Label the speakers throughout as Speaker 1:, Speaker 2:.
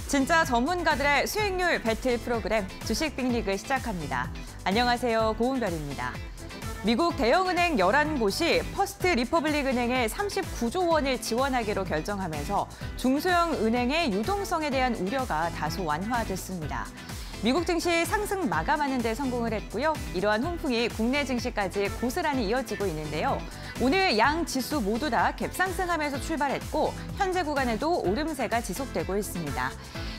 Speaker 1: 진짜 전문가들의 수익률 배틀 프로그램 주식 빅리그 시작합니다. 안녕하세요. 고은별입니다. 미국 대형은행 11곳이 퍼스트 리퍼블릭 은행에 39조 원을 지원하기로 결정하면서 중소형 은행의 유동성에 대한 우려가 다소 완화됐습니다. 미국 증시 상승 마감하는 데 성공을 했고요. 이러한 훈풍이 국내 증시까지 고스란히 이어지고 있는데요. 오늘 양 지수 모두 다 갭상승하면서 출발했고 현재 구간에도 오름세가 지속되고 있습니다.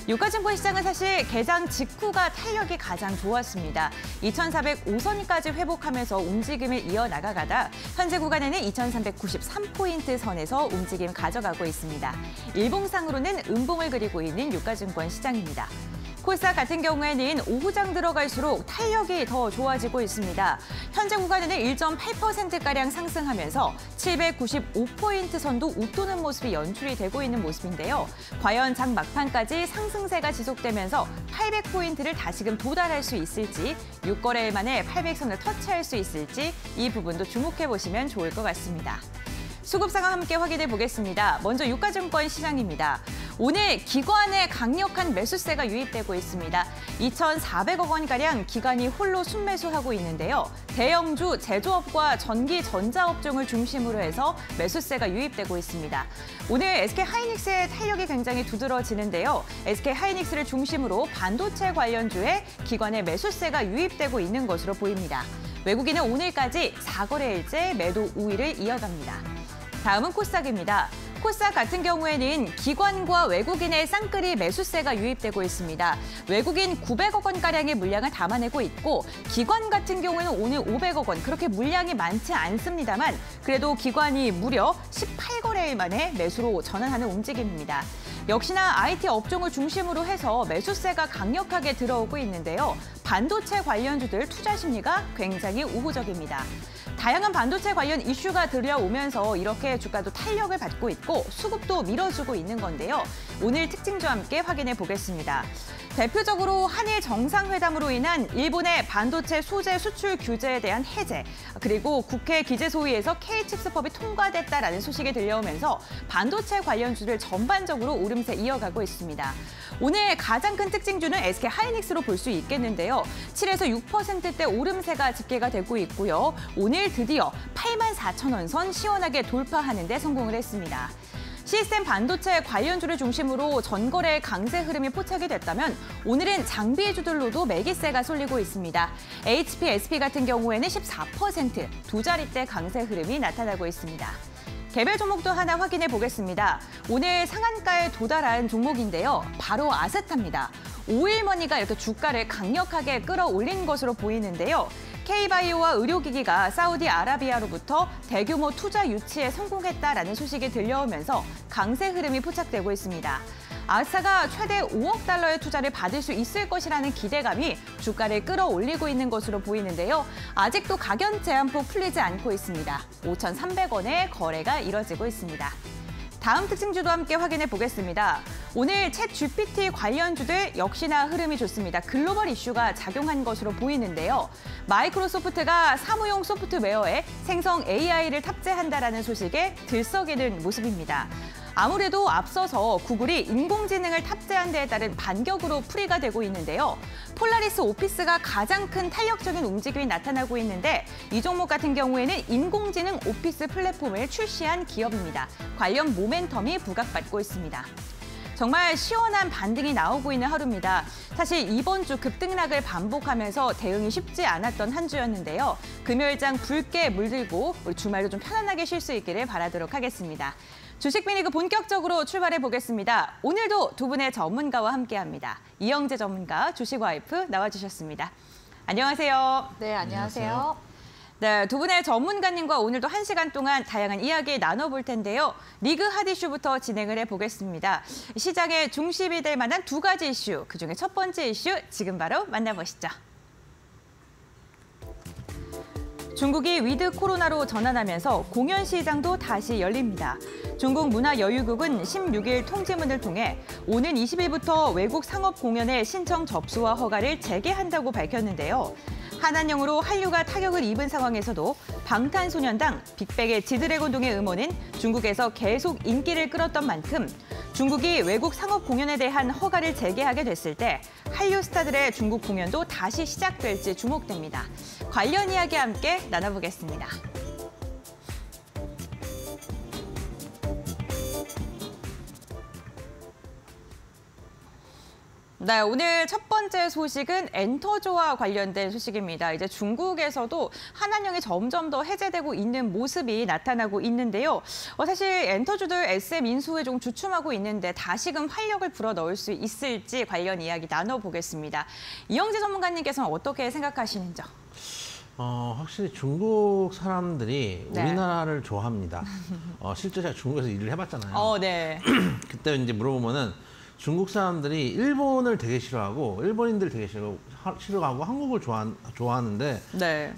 Speaker 1: 유가증권 시장은 사실 개장 직후가 탄력이 가장 좋았습니다. 2,405선까지 회복하면서 움직임을 이어나가다 현재 구간에는 2,393포인트 선에서 움직임 가져가고 있습니다. 일봉상으로는 음봉을 그리고 있는 유가증권 시장입니다. 코스닥 같은 경우에는 오후장 들어갈수록 탄력이 더 좋아지고 있습니다. 현재 구간에는 1.8%가량 상승하면서 795포인트 선도 웃도는 모습이 연출이 되고 있는 모습인데요. 과연 장 막판까지 상승세가 지속되면서 800포인트를 다시금 도달할 수 있을지, 6거래일 만에 800선을 터치할 수 있을지 이 부분도 주목해 보시면 좋을 것 같습니다. 수급 상황 함께 확인해 보겠습니다. 먼저 유가증권 시장입니다. 오늘 기관의 강력한 매수세가 유입되고 있습니다. 2,400억 원가량 기관이 홀로 순매수하고 있는데요. 대형주, 제조업과 전기, 전자업종을 중심으로 해서 매수세가 유입되고 있습니다. 오늘 SK하이닉스의 탄력이 굉장히 두드러지는데요. SK하이닉스를 중심으로 반도체 관련주에 기관의 매수세가 유입되고 있는 것으로 보입니다. 외국인은 오늘까지 4거래일째 매도 우위를 이어갑니다. 다음은 코스닥입니다. 코스닥 같은 경우에는 기관과 외국인의 쌍끌이 매수세가 유입되고 있습니다. 외국인 900억 원가량의 물량을 담아내고 있고 기관 같은 경우에는 오늘 500억 원, 그렇게 물량이 많지 않습니다만 그래도 기관이 무려 18거래일 만에 매수로 전환하는 움직임입니다. 역시나 IT 업종을 중심으로 해서 매수세가 강력하게 들어오고 있는데요. 반도체 관련주들 투자 심리가 굉장히 우호적입니다. 다양한 반도체 관련 이슈가 들려오면서 이렇게 주가도 탄력을 받고 있고 수급도 밀어주고 있는 건데요. 오늘 특징주와 함께 확인해 보겠습니다. 대표적으로 한일 정상회담으로 인한 일본의 반도체 소재 수출 규제에 대한 해제, 그리고 국회 기재소위에서 K칩스법이 통과됐다라는 소식이 들려오면서 반도체 관련주들 전반적으로 오름세 이어가고 있습니다. 오늘 가장 큰 특징주는 SK하이닉스로 볼 수 있겠는데요. 7에서 6%대 오름세가 집계가 되고 있고요. 오늘 드디어 84,000원 선 시원하게 돌파하는 데 성공을 했습니다. 시스템 반도체 관련주를 중심으로 전거래 강세 흐름이 포착이 됐다면 오늘은 장비주들로도 매기세가 쏠리고 있습니다. HP, SP 같은 경우에는 14%, 두 자릿대 강세 흐름이 나타나고 있습니다. 개별 종목도 하나 확인해 보겠습니다. 오늘 상한가에 도달한 종목인데요. 바로 아스타입니다. 오일머니가 이렇게 주가를 강력하게 끌어올린 것으로 보이는데요. K바이오와 의료기기가 사우디아라비아로부터 대규모 투자 유치에 성공했다라는 소식이 들려오면서 강세 흐름이 포착되고 있습니다. 아스타가 최대 5억 달러의 투자를 받을 수 있을 것이라는 기대감이 주가를 끌어올리고 있는 것으로 보이는데요. 아직도 가격 제한폭 풀리지 않고 있습니다. 5,300원에 거래가 이뤄지고 있습니다. 다음 특징주도 함께 확인해 보겠습니다. 오늘 챗 GPT 관련주들 역시나 흐름이 좋습니다. 글로벌 이슈가 작용한 것으로 보이는데요. 마이크로소프트가 사무용 소프트웨어에 생성 AI를 탑재한다라는 소식에 들썩이는 모습입니다. 아무래도 앞서서 구글이 인공지능을 탑재한 데에 따른 반격으로 풀이가 되고 있는데요. 폴라리스 오피스가 가장 큰 탄력적인 움직임이 나타나고 있는데 이 종목 같은 경우에는 인공지능 오피스 플랫폼을 출시한 기업입니다. 관련 모멘텀이 부각받고 있습니다. 정말 시원한 반등이 나오고 있는 하루입니다. 사실 이번 주 급등락을 반복하면서 대응이 쉽지 않았던 한 주였는데요. 금요일장 붉게 물들고 우리 주말도 좀 편안하게 쉴 수 있기를 바라도록 하겠습니다. 주식 빅리그 본격적으로 출발해 보겠습니다. 오늘도 두 분의 전문가와 함께합니다. 이영재 전문가, 주식 와이프 나와주셨습니다. 안녕하세요.
Speaker 2: 네, 안녕하세요.
Speaker 1: 네, 두 분의 전문가님과 오늘도 1시간 동안 다양한 이야기 나눠볼 텐데요. 리그 핫 이슈부터 진행을 해보겠습니다. 시장의 중심이 될 만한 두 가지 이슈, 그중에 첫 번째 이슈 지금 바로 만나보시죠. 중국이 위드 코로나로 전환하면서 공연 시장도 다시 열립니다. 중국 문화여유국은 16일 통지문을 통해 오는 20일부터 외국 상업 공연의 신청 접수와 허가를 재개한다고 밝혔는데요. 한한령으로 한류가 타격을 입은 상황에서도 방탄소년단, 빅뱅의 지드래곤 동의 음원은 중국에서 계속 인기를 끌었던 만큼 중국이 외국 상업 공연에 대한 허가를 재개하게 됐을 때 한류 스타들의 중국 공연도 다시 시작될지 주목됩니다. 관련 이야기 함께 나눠보겠습니다. 네, 오늘 첫 번째 소식은 엔터조와 관련된 소식입니다. 이제 중국에서도 한한령이 점점 더 해제되고 있는 모습이 나타나고 있는데요. 사실 엔터조들 SM 인수에 좀 주춤하고 있는데 다시금 활력을 불어넣을 수 있을지 관련 이야기 나눠보겠습니다. 이영재 전문가님께서는 어떻게 생각하시는지요?
Speaker 2: 확실히 중국 사람들이
Speaker 1: 네.
Speaker 2: 우리나라를 좋아합니다. 실제 제가 중국에서 일을 해봤잖아요.
Speaker 1: 네. 그때
Speaker 2: 이제 물어보면은 중국 사람들이 일본을 되게 싫어하고 일본인들 되게 싫어하고 한국을 좋아하는데
Speaker 1: 네.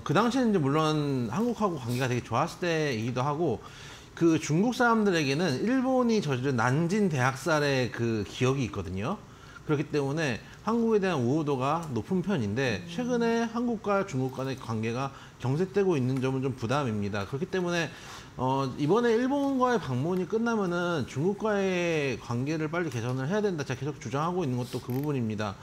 Speaker 2: 그 당시에는 이제 물론 한국하고 관계가 되게 좋았을 때이기도 하고 그 중국 사람들에게는 일본이 저지른 난징 대학살의 그 기억이 있거든요. 그렇기 때문에 한국에 대한 우호도가 높은 편인데 최근에 한국과 중국 간의 관계가 경색되고 있는 점은 좀 부담입니다. 그렇기 때문에 이번에 일본과의 방문이 끝나면은 중국과의 관계를 빨리 개선을 해야 된다. 제가 계속 주장하고 있는 것도 그 부분입니다.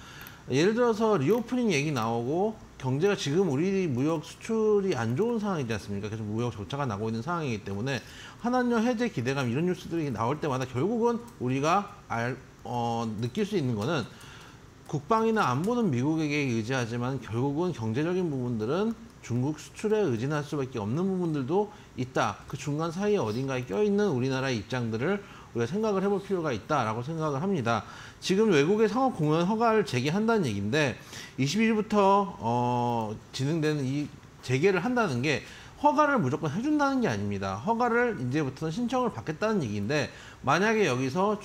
Speaker 2: 예를 들어서 리오프닝 얘기 나오고 경제가 지금 우리 무역 수출이 안 좋은 상황이지 않습니까? 계속 무역 적자가 나고 있는 상황이기 때문에 한한령 해제 기대감 이런 뉴스들이 나올 때마다 결국은 우리가 느낄 수 있는 거는 국방이나 안보는 미국에게 의지하지만 결국은 경제적인 부분들은 중국 수출에 의존할 수밖에 없는 부분들도 있다. 그 중간 사이에 어딘가에 껴있는 우리나라의 입장들을 우리가 생각을 해볼 필요가 있다라고 생각을 합니다. 지금 외국의 상업 공연 허가를 재개한다는 얘기인데 22일부터 진행되는 이 재개를 한다는 게 허가를 무조건 해준다는 게 아닙니다. 허가를 이제부터는 신청을 받겠다는 얘기인데 만약에 여기서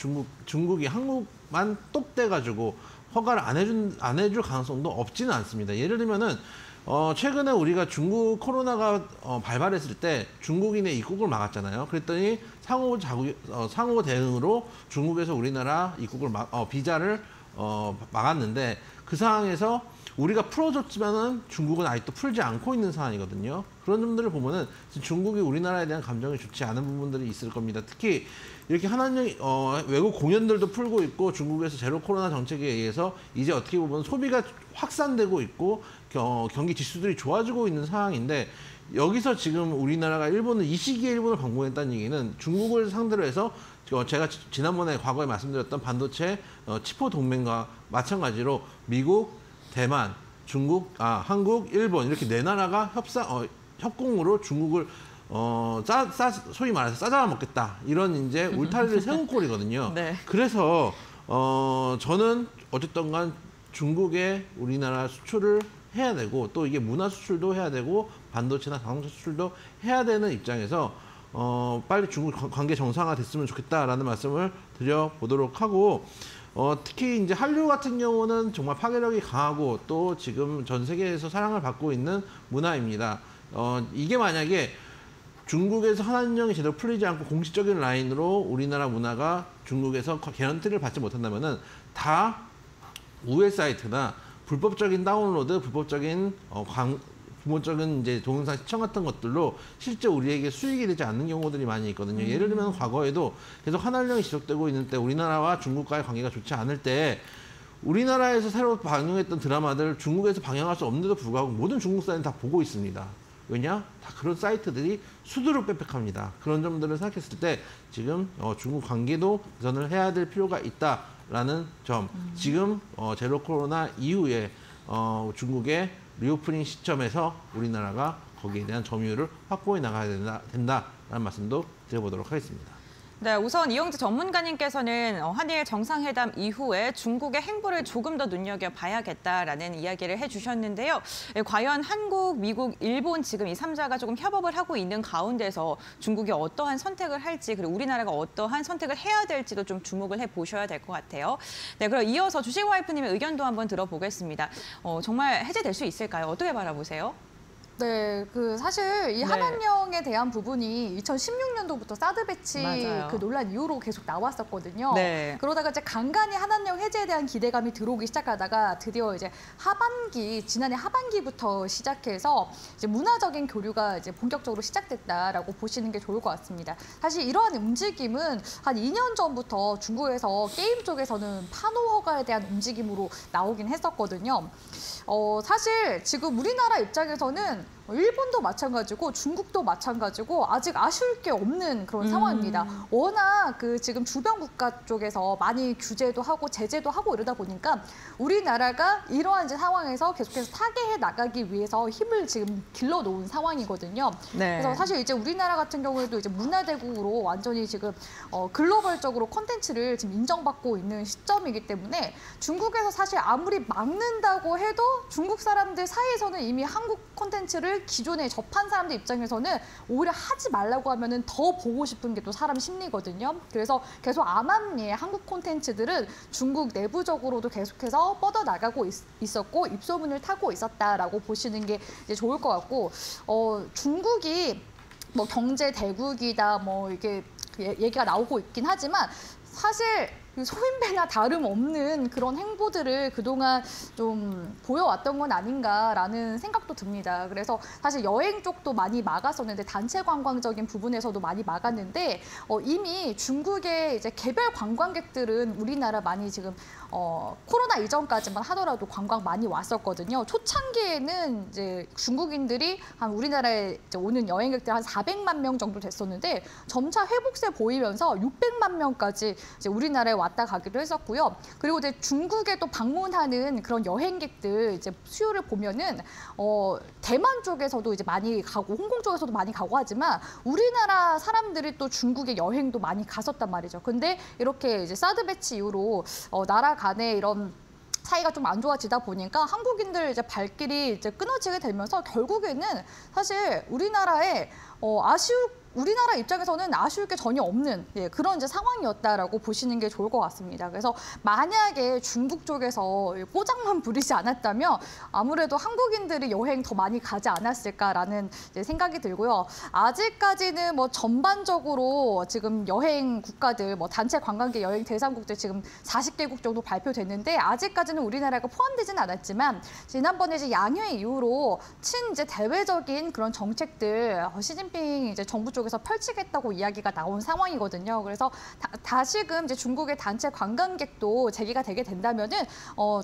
Speaker 2: 중국이 한국만 똑대가지고 허가를 안 해줄 가능성도 없지는 않습니다. 예를 들면은 최근에 우리가 중국 코로나가 발발했을 때 중국인의 입국을 막았잖아요. 그랬더니 상호 대응으로 중국에서 우리나라 입국을 비자를 막았는데 그 상황에서 우리가 풀어줬지만은 중국은 아직도 풀지 않고 있는 상황이거든요. 그런 점들을 보면은 중국이 우리나라에 대한 감정이 좋지 않은 부분들이 있을 겁니다. 특히 이렇게 한한령 외국 공연들도 풀고 있고 중국에서 제로 코로나 정책에 의해서 이제 어떻게 보면 소비가 확산되고 있고 경기 지수들이 좋아지고 있는 상황인데 여기서 지금 우리나라가 이 시기에 일본을 방문했다는 얘기는 중국을 상대로 해서 제가 지난번에 과거에 말씀드렸던 반도체 치포 동맹과 마찬가지로 미국, 대만, 중국, 한국, 일본 이렇게 네 나라가 협공으로 중국을 소위 말해서 싸잡아 먹겠다 이런 이제 울타리를 세운 꼴이거든요.
Speaker 1: 네.
Speaker 2: 그래서 저는 어쨌든 간 중국에 우리나라 수출을 해야 되고 또 이게 문화 수출도 해야 되고 반도체나 자동차 수출도 해야 되는 입장에서 빨리 중국 관계 정상화 됐으면 좋겠다라는 말씀을 드려보도록 하고 특히 이제 한류 같은 경우는 정말 파괴력이 강하고 또 지금 전 세계에서 사랑을 받고 있는 문화입니다. 이게 만약에 중국에서 한한령이 제대로 풀리지 않고 공식적인 라인으로 우리나라 문화가 중국에서 개런티를 받지 못한다면은 다 우회 사이트나 불법적인 다운로드, 불법적인 이제 동영상 시청 같은 것들로 실제 우리에게 수익이 되지 않는 경우들이 많이 있거든요. 예를 들면 과거에도 계속 한한령이 지속되고 있는 때 우리나라와 중국과의 관계가 좋지 않을 때 우리나라에서 새로 방영했던 드라마들 중국에서 방영할 수 없는데도 불구하고 모든 중국 사람이 다 보고 있습니다. 왜냐? 다 그런 사이트들이 수두룩 빽빽합니다. 그런 점들을 생각했을 때 지금 중국 관계도 개선을 해야 될 필요가 있다라는 점. 지금 제로 코로나 이후에 중국의 리오프닝 시점에서 우리나라가 거기에 대한 점유율을 확보해 나가야 된다라는 말씀도 드려보도록 하겠습니다.
Speaker 1: 네, 우선 이영재 전문가님께서는 한일 정상회담 이후에 중국의 행보를 조금 더 눈여겨봐야겠다라는 이야기를 해주셨는데요. 과연 한국, 미국, 일본 지금 이 3자가 조금 협업을 하고 있는 가운데서 중국이 어떠한 선택을 할지 그리고 우리나라가 어떠한 선택을 해야 될지도 좀 주목을 해보셔야 될 것 같아요. 네, 그럼 이어서 주식와이프님의 의견도 한번 들어보겠습니다. 정말 해제될 수 있을까요? 어떻게 바라보세요?
Speaker 3: 네, 사실 이
Speaker 1: 네.
Speaker 3: 한한령에 대한 부분이 2016년도부터 사드 배치
Speaker 1: 맞아요.
Speaker 3: 그 논란 이후로 계속 나왔었거든요.
Speaker 1: 네.
Speaker 3: 그러다가 이제 간간히 한한령 해제에 대한 기대감이 들어오기 시작하다가 드디어 이제 지난해 하반기부터 시작해서 이제 문화적인 교류가 이제 본격적으로 시작됐다라고 보시는 게 좋을 것 같습니다. 사실 이러한 움직임은 한 2년 전부터 중국에서 게임 쪽에서는 판호 허가에 대한 움직임으로 나오긴 했었거든요. 사실 지금 우리나라 입장에서는 일본도 마찬가지고 중국도 마찬가지고 아직 아쉬울 게 없는 그런 상황입니다. 워낙 지금 주변 국가 쪽에서 많이 규제도 하고 제재도 하고 이러다 보니까 우리나라가 이러한 이제 상황에서 계속해서 타개해 나가기 위해서 힘을 지금 길러 놓은 상황이거든요.
Speaker 1: 네.
Speaker 3: 그래서 사실 이제 우리나라 같은 경우에도 이제 문화대국으로 완전히 지금 글로벌적으로 콘텐츠를 지금 인정받고 있는 시점이기 때문에 중국에서 사실 아무리 막는다고 해도 중국 사람들 사이에서는 이미 한국 콘텐츠를 기존에 접한 사람들 입장에서는 오히려 하지 말라고 하면은 더 보고 싶은 게 또 사람 심리거든요. 그래서 계속 암암리에 한국 콘텐츠들은 중국 내부적으로도 계속해서 뻗어나가고 있었고 입소문을 타고 있었다라고 보시는 게 이제 좋을 것 같고 중국이 뭐 경제 대국이다 뭐 이게 얘기가 나오고 있긴 하지만 사실 소인배나 다름없는 그런 행보들을 그동안 좀 보여왔던 건 아닌가라는 생각도 듭니다. 그래서 사실 여행 쪽도 많이 막았었는데 단체 관광적인 부분에서도 많이 막았는데 이미 중국의 이제 개별 관광객들은 우리나라 많이 지금 코로나 이전까지만 하더라도 관광 많이 왔었거든요. 초창기에는 이제 중국인들이 한 우리나라에 이제 오는 여행객들 한 400만 명 정도 됐었는데 점차 회복세 보이면서 600만 명까지 이제 우리나라에 왔다 가기도 했었고요. 그리고 이제 중국에 또 방문하는 그런 여행객들 이제 수요를 보면은 대만 쪽에서도 이제 많이 가고 홍콩 쪽에서도 많이 가고 하지만 우리나라 사람들이 또 중국에 여행도 많이 갔었단 말이죠. 근데 이렇게 이제 사드 배치 이후로 나라 간에 이런 사이가 좀 안 좋아지다 보니까 한국인들 이제 발길이 이제 끊어지게 되면서 결국에는 사실 우리나라 입장에서는 아쉬울 게 전혀 없는 그런 이제 상황이었다라고 보시는 게 좋을 것 같습니다. 그래서 만약에 중국 쪽에서 꼬장만 부리지 않았다면 아무래도 한국인들이 여행 더 많이 가지 않았을까라는 이제 생각이 들고요. 아직까지는 뭐 전반적으로 지금 여행 국가들, 뭐 단체 관광객 여행 대상국들 지금 40개국 정도 발표됐는데 아직까지는 우리나라가 포함되지는 않았지만 지난번에 이제 양회 이후로 이제 대외적인 그런 정책들 시진핑 이제 정부 쪽에서 펼치겠다고 이야기가 나온 상황이거든요. 그래서 다시금 이제 중국의 단체 관광객도 재개가 되게 된다면은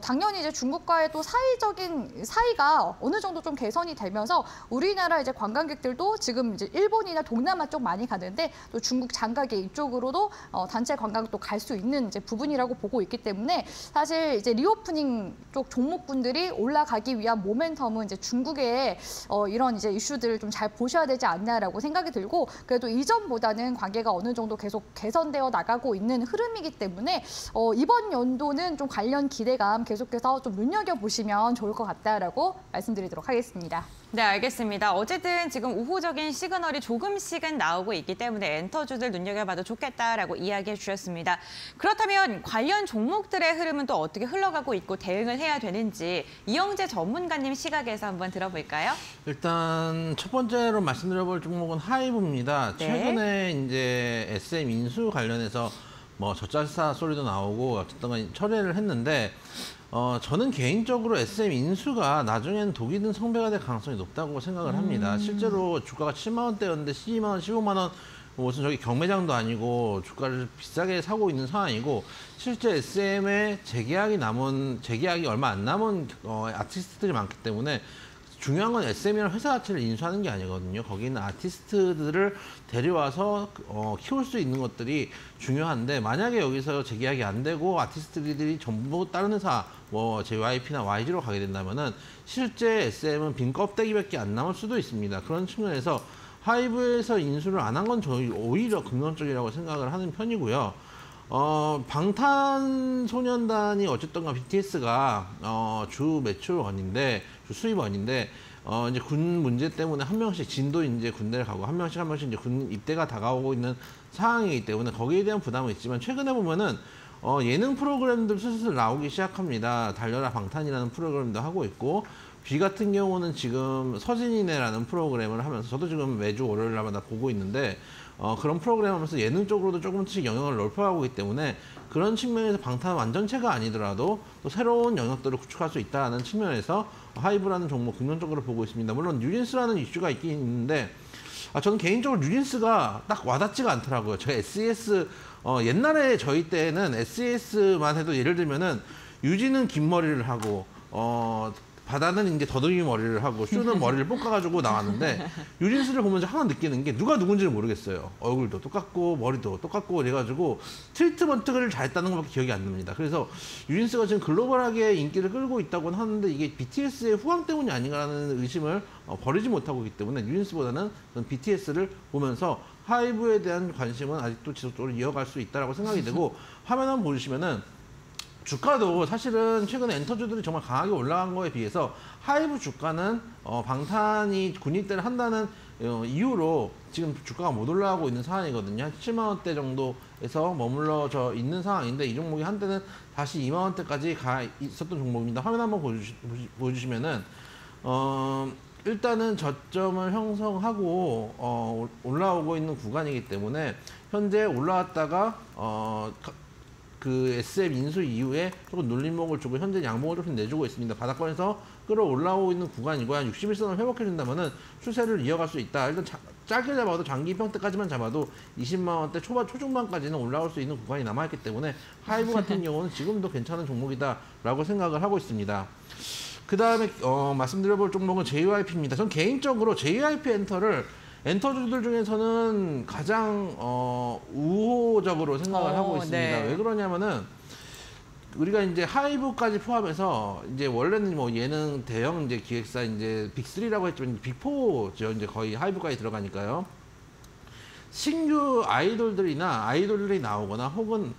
Speaker 3: 당연히 이제 중국과의 또 사이적인 사이가 어느 정도 좀 개선이 되면서 우리나라 이제 관광객들도 지금 이제 일본이나 동남아 쪽 많이 가는데 또 중국 장가게 이쪽으로도 단체 관광도 갈 수 있는 이제 부분이라고 보고 있기 때문에 사실 이제 리오프닝 쪽 종목군들이 올라가기 위한 모멘텀은 이제 중국의 이런 이제 이슈들을 좀 잘 보셔야 되지 않나라고 생각이 들고 그래도 이전보다는 관계가 어느 정도 계속 개선되어 나가고 있는 흐름이기 때문에 이번 연도는 좀 관련 기대감 계속해서 좀 눈여겨보시면 좋을 것 같다라고 말씀드리도록 하겠습니다.
Speaker 1: 네, 알겠습니다. 어쨌든 지금 우호적인 시그널이 조금씩은 나오고 있기 때문에 엔터주들 눈여겨봐도 좋겠다라고 이야기해 주셨습니다. 그렇다면 관련 종목들의 흐름은 또 어떻게 흘러가고 있고 대응을 해야 되는지 이영재 전문가님 시각에서 한번 들어볼까요?
Speaker 2: 일단 첫 번째로 말씀드려볼 종목은 하이브입니다.
Speaker 1: 네.
Speaker 2: 최근에 이제 SM 인수 관련해서 뭐 저자사 소리도 나오고 어쨌든 간 철회를 했는데 저는 개인적으로 SM 인수가 나중에는 독이 든 성배가 될 가능성이 높다고 생각을 합니다. 실제로 주가가 7만 원대였는데 12만 원, 15만 원 무슨 저기 경매장도 아니고 주가를 비싸게 사고 있는 상황이고 실제 SM에 재계약이 얼마 안 남은 아티스트들이 많기 때문에 중요한 건 SM이라는 회사 자체를 인수하는 게 아니거든요. 거기 있는 아티스트들을 데려와서 키울 수 있는 것들이 중요한데 만약에 여기서 재계약이 안 되고 아티스트들이 전부 다른 회사 뭐 JYP나 YG로 가게 된다면은 실제 SM은 빈 껍데기밖에 안 남을 수도 있습니다. 그런 측면에서 하이브에서 인수를 안 한 건 저희 오히려 긍정적이라고 생각을 하는 편이고요. 방탄소년단이 어쨌든가 BTS가 주 매출원인데 주 수입원인데 이제 군 문제 때문에 한 명씩 진도 이제 군대를 가고 한 명씩 이제 군 입대가 다가오고 있는 상황이기 때문에 거기에 대한 부담은 있지만 최근에 보면은 예능 프로그램들 슬슬 나오기 시작합니다. 달려라 방탄이라는 프로그램도 하고 있고 B 같은 경우는 지금 서진이네라는 프로그램을 하면서 저도 지금 매주 월요일마다 보고 있는데 그런 프로그램 하면서 예능 쪽으로도 조금씩 영역을 넓혀가고 있기 때문에 그런 측면에서 방탄 완전체가 아니더라도 또 새로운 영역들을 구축할 수 있다는 측면에서 하이브라는 종목 긍정적으로 보고 있습니다. 물론 뉴진스라는 이슈가 있긴 있는데 저는 개인적으로 뉴진스가 딱 와닿지가 않더라고요. 제가 SES 옛날에 저희 때는 SES만 해도 예를 들면은 유진은 긴 머리를 하고 바다는 이제 더듬이 머리를 하고 슈는 머리를 볶아가지고 나왔는데 유진스를 보면서 하나 느끼는 게 누가 누군지를 모르겠어요. 얼굴도 똑같고 머리도 똑같고 그래가지고 트리트먼트를 잘했다는 것밖에 기억이 안 납니다. 그래서 유진스가 지금 글로벌하게 인기를 끌고 있다고는 하는데 이게 BTS의 후광 때문이 아닌가라는 의심을 버리지 못하고 있기 때문에 유진스보다는 저는 BTS를 보면서 하이브에 대한 관심은 아직도 지속적으로 이어갈 수 있다고 생각이 되고 화면 한번 보시면은 주가도 사실은 최근에 엔터주들이 정말 강하게 올라간 거에 비해서 하이브 주가는 방탄이 군입대를 한다는 이유로 지금 주가가 못 올라가고 있는 상황이거든요. 한 7만 원대 정도에서 머물러져 있는 상황인데 이 종목이 한때는 다시 2만 원대까지 가 있었던 종목입니다. 화면 한번 보여주시면은 일단은 저점을 형성하고 올라오고 있는 구간이기 때문에 현재 올라왔다가 그 SM 인수 이후에 조금 눌림목을 주고 현재 양봉을 조금 내주고 있습니다. 바닥권에서 끌어올라오고 있는 구간이고 한 61선을 회복해준다면은 추세를 이어갈 수 있다. 일단 짧게 잡아도 장기 평대까지만 잡아도 20만 원대 초중반까지는 올라올 수 있는 구간이 남아있기 때문에 하이브 같은 경우는 지금도 괜찮은 종목이다라고 생각을 하고 있습니다. 그 다음에 말씀드려볼 종목은 JYP입니다. 전 개인적으로 JYP 엔터주들 중에서는 가장 우호적으로 생각을 하고 있습니다.
Speaker 1: 네.
Speaker 2: 왜 그러냐면은 우리가 이제 하이브까지 포함해서 이제 원래는 뭐 예능 대형 이제 기획사 이제 빅3라고 했지만 빅4죠. 이제 거의 하이브까지 들어가니까요. 신규 아이돌들이 나오거나 혹은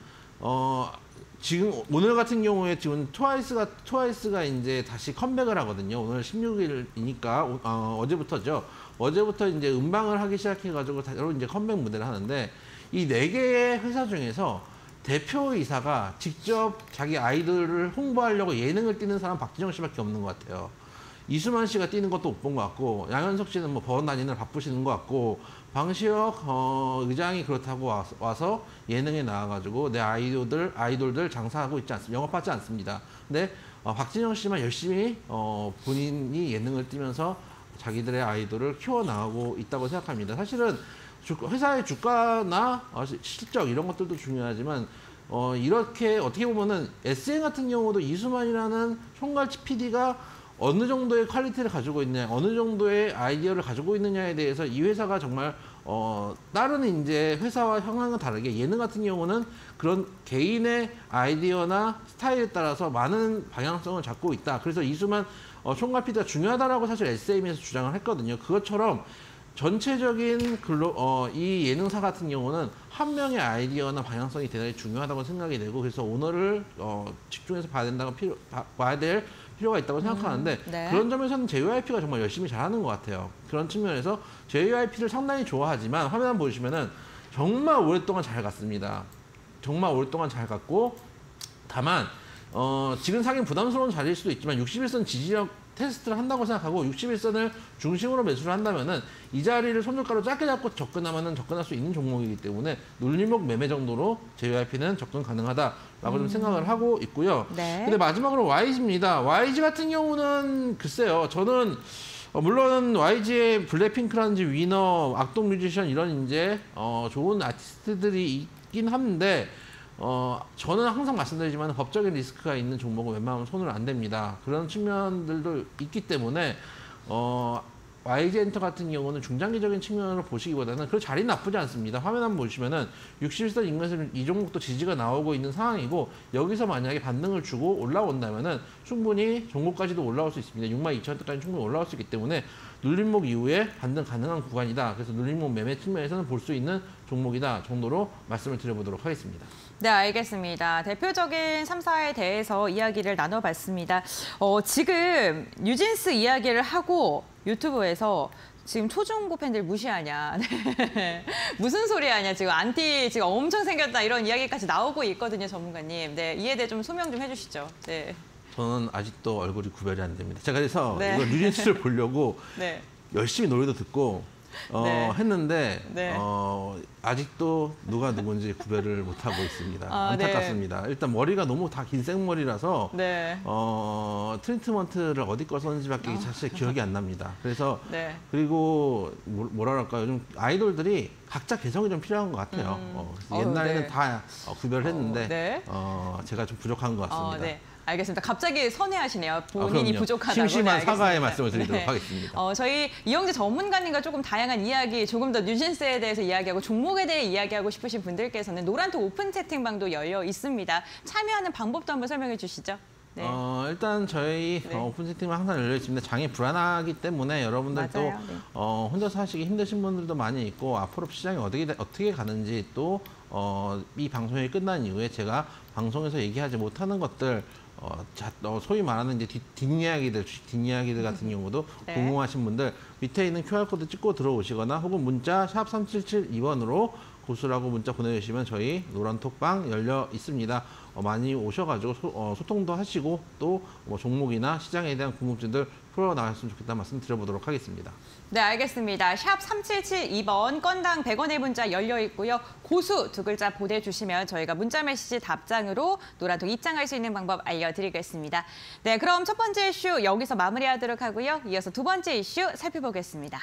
Speaker 2: 지금 오늘 같은 경우에 지금 트와이스가 이제 다시 컴백을 하거든요. 오늘 16일이니까 어제부터죠. 어제부터 이제 음방을 하기 시작해가지고 바로 이제 컴백 무대를 하는데 이 4개의 회사 중에서 대표이사가 직접 자기 아이돌을 홍보하려고 예능을 뛰는 사람 박진영 씨밖에 없는 것 같아요. 이수만 씨가 뛰는 것도 못 본 것 같고 양현석 씨는 뭐 법원 다니느라 바쁘시는 것 같고 방시혁 의장이 그렇다고 와서 예능에 나와가지고 내 아이돌들 장사하고 있지 않습니다. 영업하지 않습니다. 근데 박진영 씨만 열심히 본인이 예능을 뛰면서 자기들의 아이돌을 키워나가고 있다고 생각합니다. 사실은 회사의 주가나 실적 이런 것들도 중요하지만 이렇게 어떻게 보면은 SM 같은 경우도 이수만이라는 총괄 PD가 어느 정도의 퀄리티를 가지고 있느냐, 어느 정도의 아이디어를 가지고 있느냐에 대해서 이 회사가 정말 다른 이제 회사와 형황은 다르게 예능 같은 경우는 그런 개인의 아이디어나 스타일에 따라서 많은 방향성을 잡고 있다. 그래서 이수만 총괄 PD가 중요하다라고 사실 SM에서 주장을 했거든요. 그것처럼 전체적인 이 예능사 같은 경우는 한 명의 아이디어나 방향성이 대단히 중요하다고 생각이 되고 그래서 오너를 집중해서 봐야 될 필요가 있다고 생각하는데
Speaker 1: 네.
Speaker 2: 그런 점에서는 JYP가 정말 열심히 잘하는 것 같아요. 그런 측면에서 JYP를 상당히 좋아하지만 화면 한번 보시면은 정말 오랫동안 잘 갔습니다. 정말 오랫동안 잘 갔고 다만 지금 사긴 부담스러운 자리일 수도 있지만 61선 지지력 테스트를 한다고 생각하고 61선을 중심으로 매수를 한다면은 이 자리를 손절가로 짧게 잡고 접근하면은 접근할 수 있는 종목이기 때문에 눌림목 매매 정도로 JYP는 접근 가능하다라고 좀 생각을 하고 있고요.
Speaker 1: 네.
Speaker 2: 근데 마지막으로 YG입니다. YG 같은 경우는 글쎄요. 저는 물론 YG의 블랙핑크라든지 위너, 악동 뮤지션 이런 이제 좋은 아티스트들이 있긴 한데 저는 항상 말씀드리지만 법적인 리스크가 있는 종목은 웬만하면 손을 안 댑니다. 그런 측면들도 있기 때문에 YG엔터 같은 경우는 중장기적인 측면으로 보시기보다는 그 자리 나쁘지 않습니다. 화면 한번 보시면은 61선 인근에서 이 종목도 지지가 나오고 있는 상황이고 여기서 만약에 반등을 주고 올라온다면은 충분히 종목까지도 올라올 수 있습니다. 62,000원대까지 충분히 올라올 수 있기 때문에 눌림목 이후에 반등 가능한 구간이다. 그래서 눌림목 매매 측면에서는 볼 수 있는 종목이다 정도로 말씀을 드려보도록 하겠습니다.
Speaker 1: 네, 알겠습니다. 대표적인 3사에 대해서 이야기를 나눠봤습니다. 지금 뉴진스 이야기를 하고 유튜브에서 지금 초중고 팬들 무시하냐. 네. 무슨 소리 하냐. 지금 지금 엄청 생겼다. 이런 이야기까지 나오고 있거든요, 전문가님. 네, 이에 대해 좀 소명 좀 해주시죠. 네.
Speaker 2: 저는 아직도 얼굴이 구별이 안 됩니다. 제가 그래서
Speaker 1: 네.
Speaker 2: 이거 뉴진스를 보려고
Speaker 1: 네.
Speaker 2: 열심히 노래도 듣고
Speaker 1: 네.
Speaker 2: 했는데
Speaker 1: 네.
Speaker 2: 아직도 누가 누군지 구별을 못하고 있습니다.
Speaker 1: 아,
Speaker 2: 안타깝습니다. 일단 머리가 너무 다 긴 생머리라서
Speaker 1: 네.
Speaker 2: 트리트먼트를 어디 걸 썼는지밖에 사실 기억이 안 납니다. 그래서
Speaker 1: 네.
Speaker 2: 그리고 뭐라 그럴까요? 요즘 아이돌들이 각자 개성이 좀 필요한 것 같아요. 그래서 옛날에는
Speaker 1: 네.
Speaker 2: 다 구별을 했는데
Speaker 1: 네.
Speaker 2: 제가 좀 부족한 것 같습니다.
Speaker 1: 네. 알겠습니다. 갑자기 선회하시네요. 본인이
Speaker 2: 그럼요.
Speaker 1: 부족하다고.
Speaker 2: 심심한
Speaker 1: 네,
Speaker 2: 사과의
Speaker 1: 알겠습니다.
Speaker 2: 말씀을 드리도록 하겠습니다.
Speaker 1: 저희 이영재 전문가님과 조금 다양한 이야기, 조금 더 뉴진스에 대해서 이야기하고 종목에 대해 이야기하고 싶으신 분들께서는 노란톡 오픈 채팅방도 열려 있습니다. 참여하는 방법도 한번 설명해 주시죠. 네.
Speaker 2: 일단 저희
Speaker 1: 네.
Speaker 2: 오픈 채팅방 항상 열려 있습니다. 장이 불안하기 때문에 여러분들 또
Speaker 1: 맞아요. 네.
Speaker 2: 혼자서 하시기 힘드신 분들도 많이 있고 앞으로 시장이 어떻게 가는지 또 이 방송이 끝난 이후에 제가 방송에서 얘기하지 못하는 것들 소위 말하는 이제 뒷이야기들 같은 경우도
Speaker 1: 네.
Speaker 2: 궁금하신 분들 밑에 있는 QR코드 찍고 들어오시거나 혹은 문자 샵 3772번으로 고수라고 문자 보내주시면 저희 노란톡방 열려 있습니다. 많이 오셔가지고 소통도 하시고 또 뭐 종목이나 시장에 대한 궁금증들 풀어나갔으면 좋겠다는 말씀 드려보도록 하겠습니다.
Speaker 1: 네, 알겠습니다. 샵 3772번 건당 100원의 문자 열려 있고요. 고수 두 글자 보내주시면 저희가 문자 메시지 답장으로 노란톡 입장할 수 있는 방법 알려드리겠습니다. 네, 그럼 첫 번째 이슈 여기서 마무리하도록 하고요. 이어서 두 번째 이슈 살펴보겠습니다.